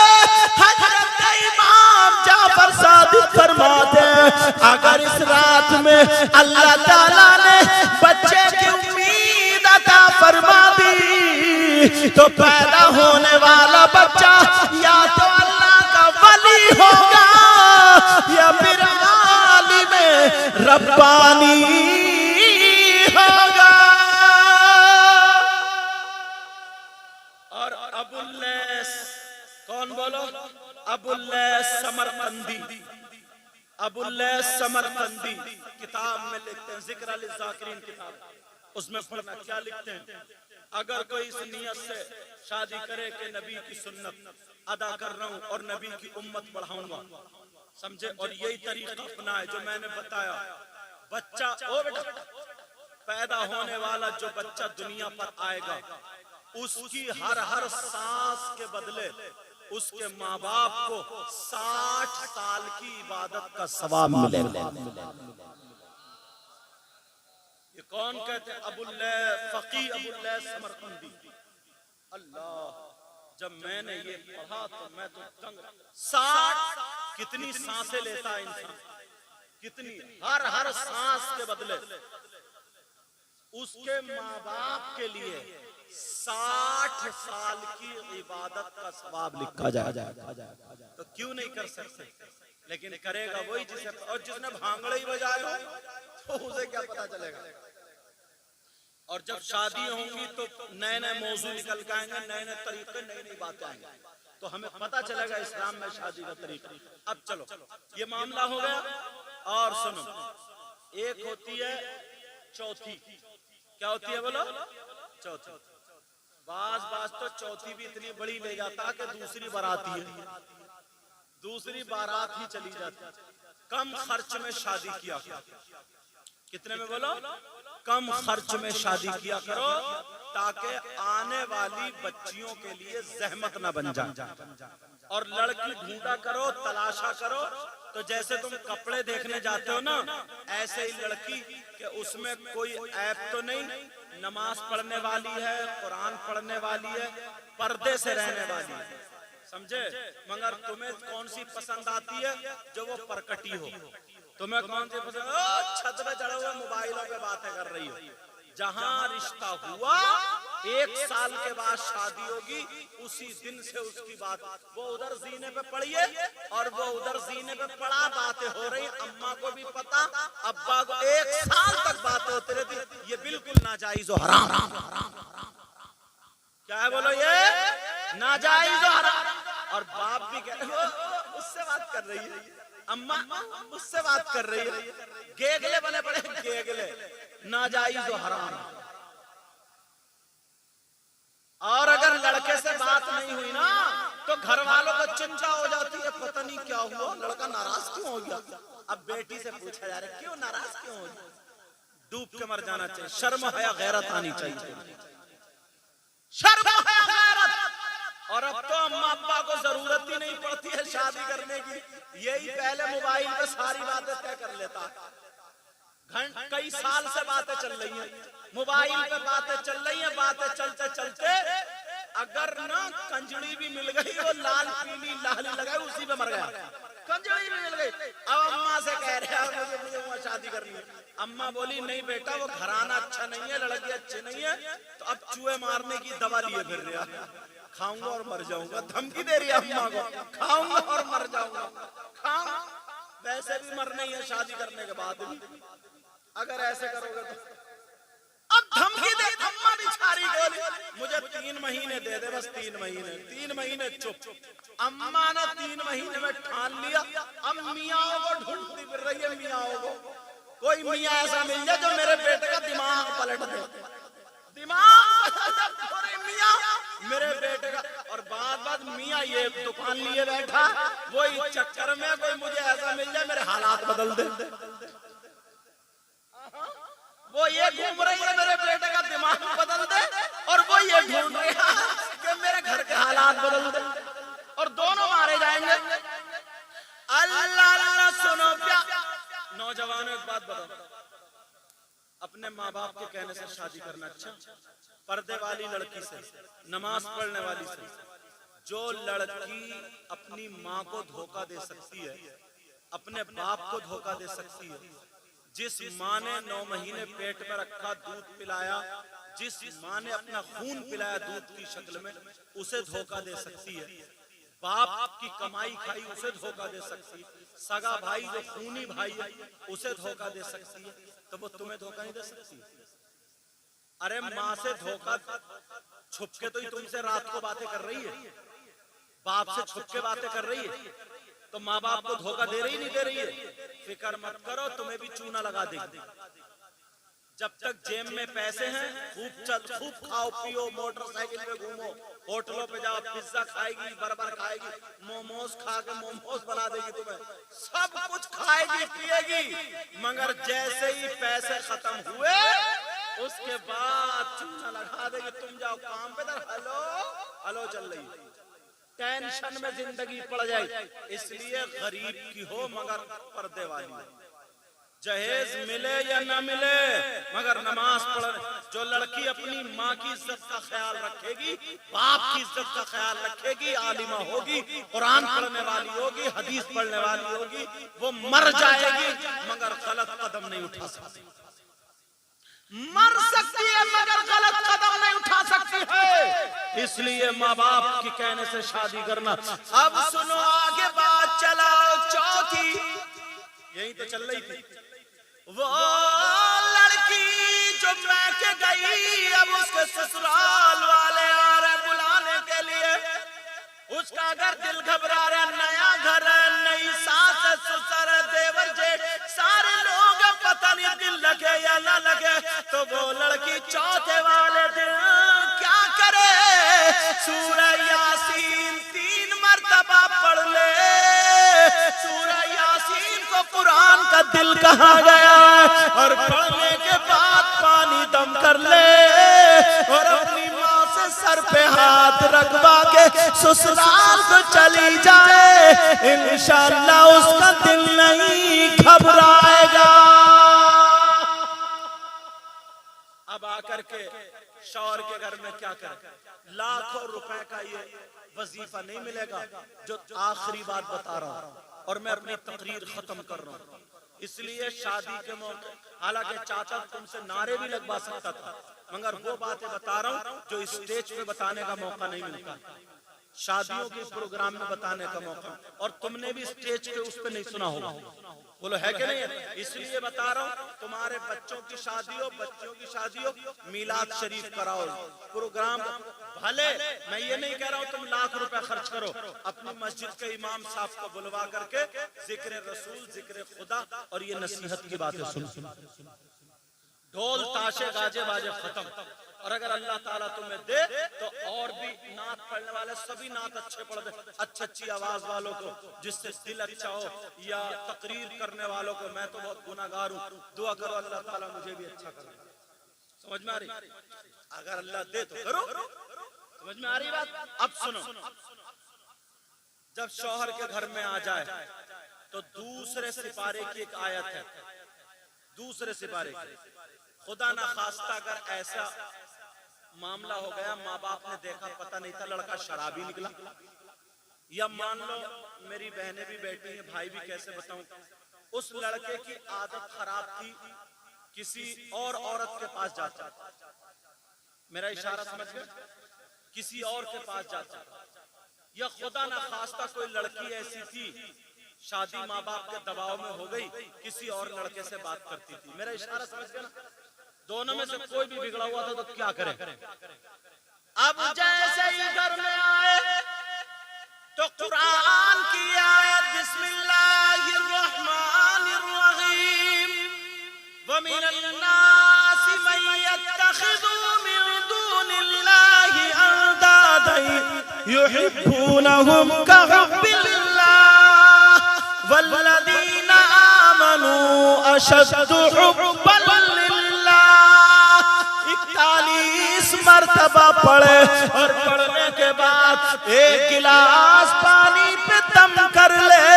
हज़रत इमाम जाफर सादिक फरमाते हैं, अगर इस रात में अल्लाह ताला ने बच्चे की उम्मीद अता फरमा दी तो पैदा होने वाला बच्चा या तो अल्लाह का वली होगा या फिर आलिम रब्बानी होगा। और अबुल्लैस कौन बोलो? अबुल्लैस समरकंदी। अबुल्लैस समरकंदी किताब में लिखते हैं, जिक्र अल ज़ाकिरीन किताब, उसमें पढ़ना क्या लिखते हैं? अगर कोई इस नियत से शादी करे कि नबी की सुन्नत अदा कर रहा हूं और नबी की उम्मत बढ़ाऊंगा, समझे, और यही तरीका अपनाए जो मैंने बताया। बच्चा ओ बेटा, पैदा होने वाला जो बच्चा दुनिया पर आएगा, उसकी हर सांस के बदले उसके माँ बाप को 60 साल की इबादत का सवाब मिलेगा। ये कौन कहते हैं? अबुल्लैस फकीह अबुल्लैस समरकंदी। अल्लाह, जब मैंने ये पढ़ा तो मैं तो दंग। 60 कितनी सांसें लेता है इंसान, कितनी, हर सांस के बदले उसके माँ बाप के लिए 60 साल की इबादत का सवाब लिखा जाएगा। तो क्यों नहीं कर सकते? लेकिन करेगा वही जिसे, और जिसने भांगड़े ही बजाए हो तो उसे क्या पता चलेगा। और जब शादी होंगी तो नए नए मौजू निकल के आएंगे, नए नए तरीके, नई नई बातें आएंगी। तो तो हमें पता चलेगा इस्लाम में शादी का तरीका। अब चलो ये मामला हो गया। और सुनो, एक होती है चौथी। क्या होती है बोलो? चौथी। बाज तो चौथी भी इतनी बड़ी ले जाता कि दूसरी बारात ही है, दूसरी बारात ही चली जाती। कम खर्च में शादी किया करो। कितने में बोलो? कम खर्च में शादी किया करो ताकि आने वाली बच्चियों के लिए जहमत न बन जाए। और लड़की ढूंढा करो, तलाशा करो। तो जैसे तुम कपड़े देखने जाते हो ना, ऐसे ही लड़की कि उसमें कोई ऐप तो नहीं, नमाज पढ़ने वाली है, कुरान पढ़ने वाली है, पर्दे से रहने वाली है, समझे? मगर तुम्हें कौन सी पसंद आती है? जो वो परकटी हो। तुम्हें कौन सी पसंद? छत पे चढ़े हुए मोबाइलों पे बातें कर रही हो। जहां रिश्ता हुआ 1 साल के बाद शादी होगी, उसी दिन से उसकी बात, वो उधर जीने पे पड़ी है और वो उधर जीने पे पड़ा, बातें हो रही। अम्मा को भी पता, अब्बा को, 1 साल तक बातें होती रहती। ये बिल्कुल नाजायज और हराम। क्या है बोलो? ये नाजायज और हराम। और बाप भी कह रहे हो उससे बात कर रही है, अम्मा उससे बात कर रही है, गेगले बने पड़े, गेगले, नाजायज और हराम। और अगर लड़के से बात नहीं हुई ना तो घर वालों को चिंता हो जाती है, पता नहीं क्या हुआ, लड़का नाराज क्यों हो गया। अब बेटी से पूछा जा रहा है क्यों नाराज क्यों हो गया? डूब के मर जाना चाहिए। शर्म हया गैरत आनी चाहिए, शर्म हया गैरत। और अब तो अम्मा अब्बा को जरूरत ही नहीं पड़ती है शादी करने की, यही पहले मोबाइल पे सारी बातें तय कर लेता है। कई साल से बातें चल रही हैं, मोबाइल पे बातें चल रही हैं, बातें चलते चलते अगर ना कंजड़ी भी मिल गई, वो लाल पीली लाली लगाई, उसी पे मर गया। कंजड़ी भी मिल गई। अब अम्मा से कह रहे हैं मुझे वहाँ शादी करनी है। अम्मा बोली नहीं बेटा, वो घराना अच्छा नहीं है, लड़की अच्छी नहीं है, तो अब चूहे मारने की दवा लिए फिर रहा, खाऊंगा और मर जाऊंगा। धमकी दे रही है अम्मा को, खाऊंगा और मर जाऊंगा। खाऊंगा, वैसे भी मरना ही है शादी करने के बाद भी, अगर ऐसे करोगे तो। अब धमकी दे, अम्मा बिचारी बोली मुझे 3 महीने दे दे, बस 3 महीने। 3 महीने चुप। अम्मा ने 3 महीने में ठान लिया। अब मियाओं को ढूंढती फिर रही है, मियाओं को, कोई मियाँ ऐसा मिल जाए जो मेरे बेटे का दिमाग पलट दे, दिमाग मियाँ मेरे बेटे का। और बाद मियाँ ये दुकान लिए बैठा, वही चक्कर में कोई मुझे ऐसा मिल जाए मेरे हालात बदल दे। वो ये घूम रही है मेरे बेटे का दिमाग बदल दे, और वो ये ढूंढ रही है कि मेरे घर के हालात बदल दे, और दोनों मारे जाएंगे। अल्लाह अल्लाह सुनो क्या नौजवानों, एक बात बताओ, अपने माँ बाप के कहने से शादी करना अच्छा? पर्दे वाली लड़की से, नमाज पढ़ने वाली से। जो लड़की अपनी माँ को धोखा दे सकती है, अपने बाप को धोखा दे सकती है, जिस माँ ने 9 महीने पेट में रखा, दूध पिलाया, जिस माँ ने अपना खून पिलाया दूध की शक्ल में, उसे धोखा दे सकती है। बाप की कमाई खाई उसे धोखा दे सकती है। सगा भाई जो खूनी भाई है उसे धोखा दे सकती है, तो वो तुम्हें धोखा नहीं दे सकती। अरे माँ से धोखा छुप के तो ही तुमसे रात को बातें कर रही है, बाप से छुप के बातें कर रही है, तो माँ बाप को धोखा दे रही नहीं दे रही है? फिक्र मत करो, तुम्हें भी चूना लगा देगी। जब तक जेब में पैसे हैं खूब खाओ पियो, मोटरसाइकिल पे घूमो, होटलों पे जाओ, पिज्जा खाएगी, बर्गर खाएगी, मोमोज खा के मोमोज बना देगी तुम्हें, सब कुछ खाएगी पिएगी। मगर जैसे ही पैसे खत्म हुए उसके बाद चूना लगा देगी। तुम जाओ काम पे, हेलो हेलो चल रही है, टेंशन में जिंदगी पड़ जाए। इसलिए गरीब की हो मगर पर्दे वाली, जहेज मिले या न मिले मगर नमाज पढ़। जो लड़की अपनी माँ की इज्जत का ख्याल रखेगी, बाप की इज्जत का ख्याल रखेगी, आलिमा होगी, कुरान पढ़ने वाली होगी, हदीस पढ़ने वाली होगी, वो मर जाएगी मगर गलत कदम नहीं उठा सकती। मर सकती है मगर गलत कदम नहीं उठा सकती है। इसलिए माँ बाप के कहने से शादी करना। अब सुनो आगे बात चलाओ। चौथी यही तो चल रही थी, वो लड़की जो मैके गई, अब उसके ससुराल वाले आ रहे बुलाने के लिए। उसका अगर दिल घबरा रहा, नया घर नई सास ससुर देवर जेठ सारे लोग पता नहीं दिल लगे या ना लगे, तो वो लड़की चौथे वाले दिन क्या करे, सूरह यासीन 3 मर्तबा पढ़ ले। सूरह यासीन को कुरान का दिल कहा गया, और पढ़ने के बाद पानी दम कर ले और अपनी माँ से सर पे हाथ रखवा के ससुराल को चली जाए, इंशाअल्लाह उसका दिल नहीं घबराएगा। अब आकर के शौहर के घर में क्या कर, लाखों रुपए का ये वजीफा नहीं मिलेगा जो आखिरी बात बता रहा हूं, और मैं अपनी तकरीर खत्म कर रहा हूं। इसलिए शादी के मौके, हालांकि चाचा तुमसे नारे भी लगवा सकता था, मगर वो बातें बता रहा हूं जो स्टेज पे बताने का मौका नहीं मिलता, शादियों के प्रोग्राम में बताने का मौका, और तुमने भी स्टेज पे उस पे नहीं सुना होगा, बोलो है कि नहीं है? इसलिए बता रहा हूँ, तुम्हारे बच्चों की शादी हो, बच्चों की शादी हो, मीलाद शरीफ कराओ प्रोग्राम। भले मैं ये नहीं कह रहा हूँ तुम लाख रुपए खर्च करो, अपनी मस्जिद के इमाम साहब को बुलवा करके जिक्र रसूल, जिक्र खुदा और ये नसीहत की बातें सुन, ढोल ताशे गाजे बाजे खत्म। और अगर अल्लाह ताला तुम्हें दे तो और भी नात पढ़ने वाले सभी नात अच्छे पढ़ दे, अच्छी आवाज वालों को, जिससे दिल अच्छा हो, या तकरीर करने वालों को। मैं तो बहुत गुनाहगार हूँ, दुआ करो अल्लाह ताला मुझे भी अच्छा करे। समझ में आ रही? अगर अल्लाह दे तो करो। समझ में आ रही बात? अब सुनो, जब शौहर के घर में आ जाए तो दूसरे सिपारे की एक आयत है, दूसरे सिपारे की, खुदा ना खास्ता अगर ऐसा मामला हो गया, माँ बाप ने देखा पता नहीं था लड़का शराबी निकला, या मान लो मेरी बहनें भी बैठी हैं, भाई भी कैसे बताऊं, उस लड़के की आदत खराब थी, किसी और औरत के पास जाता, मेरा इशारा समझ गए, किसी और के पास जाता, या खुदा ना खास्ता कोई लड़की ऐसी थी शादी माँ बाप के दबाव में हो गई, किसी और लड़के से बात करती थी, मेरा इशारा समझ गए ना? दोनों में से कोई भी बिगड़ा हुआ था तो क्या करें? अब जैसे ही घर में आए तो कुरान की आयत बिस्मिल्लाहिर्रहमानिर्रहीम व मिनन्नासि मन यत्तखिज़ु मिन दूनिल्लाहि अंदादन युहिब्बूनहुम कहुब्बिल्लाह वल्लज़ीना आमनू अशद्दु हुब्बन लिल्लाह। 41 मर्तबा पढ़े, और पढ़ने के बाद एक गिलास पानी पे दम कर ले,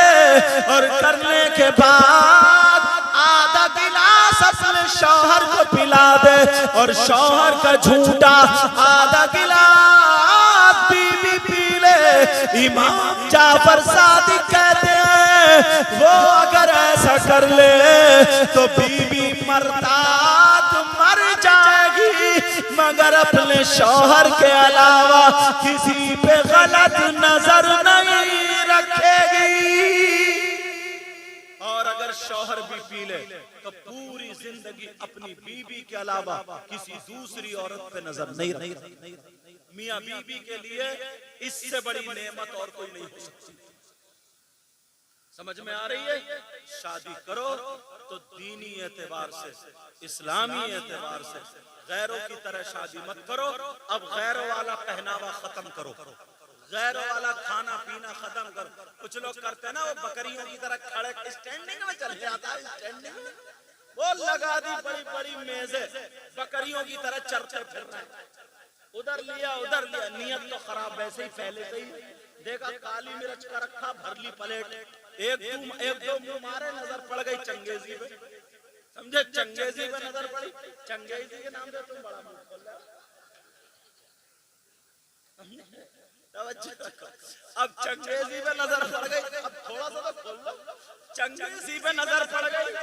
और करने के बाद आधा गिलास अपने शौहर को पिला दे, और शौहर का झूठा आधा गिलास बीवी पी ले। इमाम जाफर सादिक कहते हैं वो अगर ऐसा कर ले तो बीवी मरदात मर जाएगी, मगर अपने शौहर के अलावा किसी पे गलत नजर नहीं रखेगी। और अगर शौहर भी पी ले तो पूरी जिंदगी अपनी बीवी के अलावा किसी दूसरी औरत पे नजर नहीं रखेगी। मियां बीवी के लिए इससे बड़ी नेमत और कोई नहीं हो सकती। समझ में आ रही है? शादी करो तो दीनी एतबार से, इस्लामी एतबार से, गैरों की तरह शादी मत करो। अब गैरों वाला पहनावा खत्म करो, गैरों वाला खाना पीना खत्म करो। कुछ लोग करते हैं ना, वो बकरियों की तरह खड़े स्टैंडिंग में चले जाता है, स्टैंडिंग में वो लगा दी बड़ी बड़ी मेजें, बकरियों की तरह चरते फिर रहे हैं, उधर लिया उधर लिया। नियत तो खराब वैसे ही पहले से ही। देखा काली मिर्च का रखा भरली प्लेट, एक दो मुंह मारे, नजर पड़ गई चंगेजी पे, समझे? चंगेजी पे नजर पड़ी, चंगेजी के नाम से तुम बड़ा मुंह खोल रहे हो। अब चंगेजी पे नजर पड़ गई, अब थोड़ा सा तो खोल लो। चंगेजी पे नजर पड़ गई,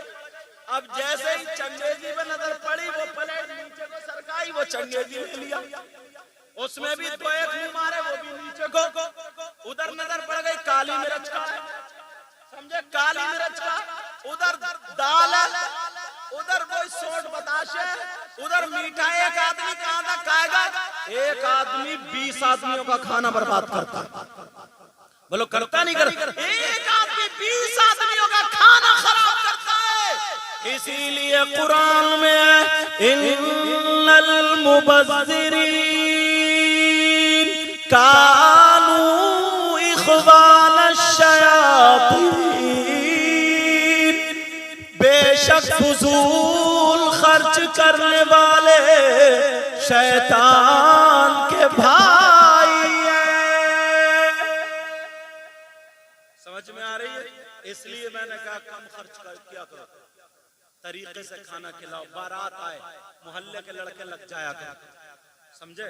अब जैसे ही चंगेजी पे नजर पड़ी वो प्लेट नीचे को सरकाई, वो चंगेजी ले लिया, उसमें भी तो एक मुंह मारे, वो भी नीचे को। उधर नजर पड़ गई काली मिर्च का, समझे? काली मिर्च का, उधर दाल है, उधर कोई सोट बताशे, उधर मीठा। एक आदमी कहाँ तक खाएगा? एक आदमी 20 आदमियों का खाना बर्बाद करता है। बोलो करता नहीं कर। एक आदमी 20 आदमियों का खाना खराब करता है। इसीलिए कुरान में है इन्नल मुबज़्ज़िरीन कानू इख़वानश शयातीन, बेशक फुजूल खर्च करने वाले शैतान के भाई हैं। समझ में आ रही है? इसलिए मैंने कहा कम खर्च किया करो, तरीके से खाना खिलाओ। बारात आए मोहल्ले के लड़के लग जाया करो, समझे,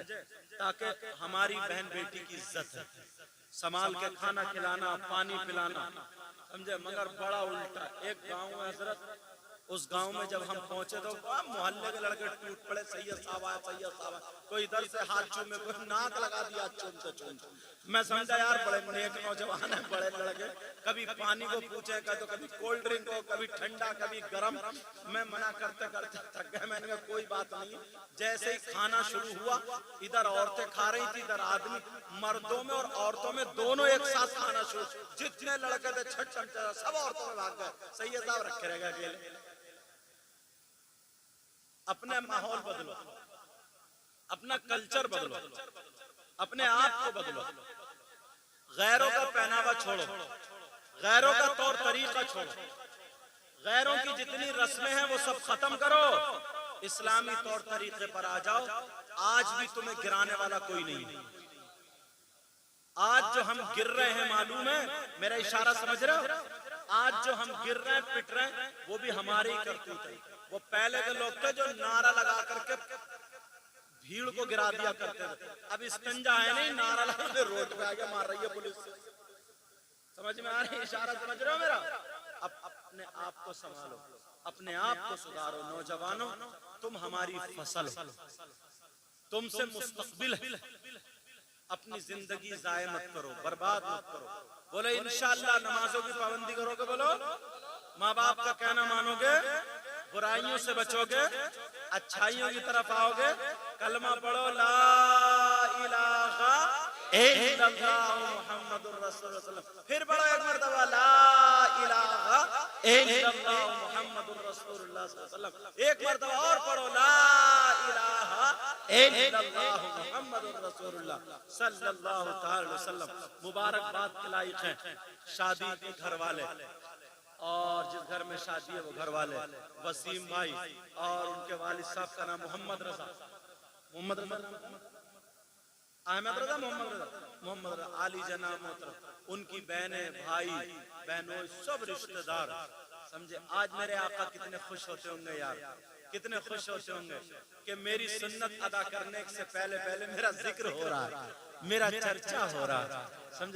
ताकि हमारी बहन बेटी की इज्जत है। संभाल के खाना खिलाना, पानी पिलाना, समझे। मगर बड़ा उल्टा, एक गांव है हजरत, उस गांव में जब हम पहुंचे तो मोहल्ले के लड़के टूट पड़े, सैयद साहब आया, सैयद साहब, कोई इधर से हाथ चूमे, कोई नाक लगा दिया चूमते चूमते। मैं समझा यार बड़े नेक नौजवान है, बड़े लड़के, कभी पानी को पूछेगा तो कभी कोल्ड ड्रिंक को, कभी ठंडा कभी गर्म। मैं मना करते करते थक गया। मैंने कहा कोई बात नहीं। जैसे ही खाना शुरू हुआ, इधर औरतें खा रही थी, इधर आदमी, मर्दों में और औरतों में दोनों एक साथ खाना शुरू। जितने लड़के थे छट छट सब औरतों में भाग गए। सैयद साहब रखे रहेगा अकेले। अपने माहौल बदलो, अपना कल्चर बदलो, अपने आप को बदलो, गैरों का पहनावा छोड़ो, गैरों का तौर तरीका छोड़ो, गैरों की जितनी रस्में हैं वो सब खत्म करो, इस्लामी तौर तरीके पर आ जाओ। आज भी तुम्हें गिराने वाला कोई नहीं है। आज जो हम गिर रहे हैं, मालूम है, मेरा इशारा समझ रहे हो? आज जो हम गिर रहे हैं, पिट रहे हैं, वो भी हमारे ही करतूत है। वो पहले के लोग थे जो नारा लगा करके भीड़ को गिरा दिया करते थे। अब इस्तंजा है नहीं, नारा लगा के रोड पे आके मार रही है पुलिस। समझ में आ रही है? इशारा समझ रहे हो मेरा? अब अपने आप को संभालो, अपने आप को सुधारो। नौजवानों, तुम हमारी फसल हो, तुमसे मुस्तकबिल है। अपनी जिंदगी जाया मत करो, बर्बाद मत करो। बोले इंशाअल्लाह नमाजों की पाबंदी करोगे, बोलो माँ बाप का कहना मानोगे, बुराइयों से बचोगे, अच्छाइयों की तरफ आओगे, कलमा पढ़ो ला इलाहा इल्लल्लाह मुहम्मदुर रसूलुल्लाह। फिर पढ़ो एक मर्तबा ला इलाहा इल्लल्लाह मुहम्मदुर रसूलुल्लाह सल्लल्लाहु अलैहि वसल्लम। एक मर्तबा और पढ़ो ला इलाहा इल्लल्लाह मुहम्मदुर रसूलुल्लाह सल्लल्लाहु अलैहि वसल्लम। मुबारकबाद के लायक हैं शादी के घर वाले, और जिस घर में शादी है वो घर वाले वसीम भाई और उनके वालिद साहब का नाम मोहम्मद रजा, मोहम्मद रजा, अहमद रजा, मोहम्मद रजा, आली जनाब मोहतरम, उनकी बहनें, भाई बहनों, सब रिश्तेदार, समझे। आज मेरे आका कितने खुश होते होंगे यार, कितने खुश होते होंगे कि मेरी सुन्नत अदा करने से पहले पहले मेरा जिक्र हो रहा है, मेरा चर्चा हो रहा है, समझे।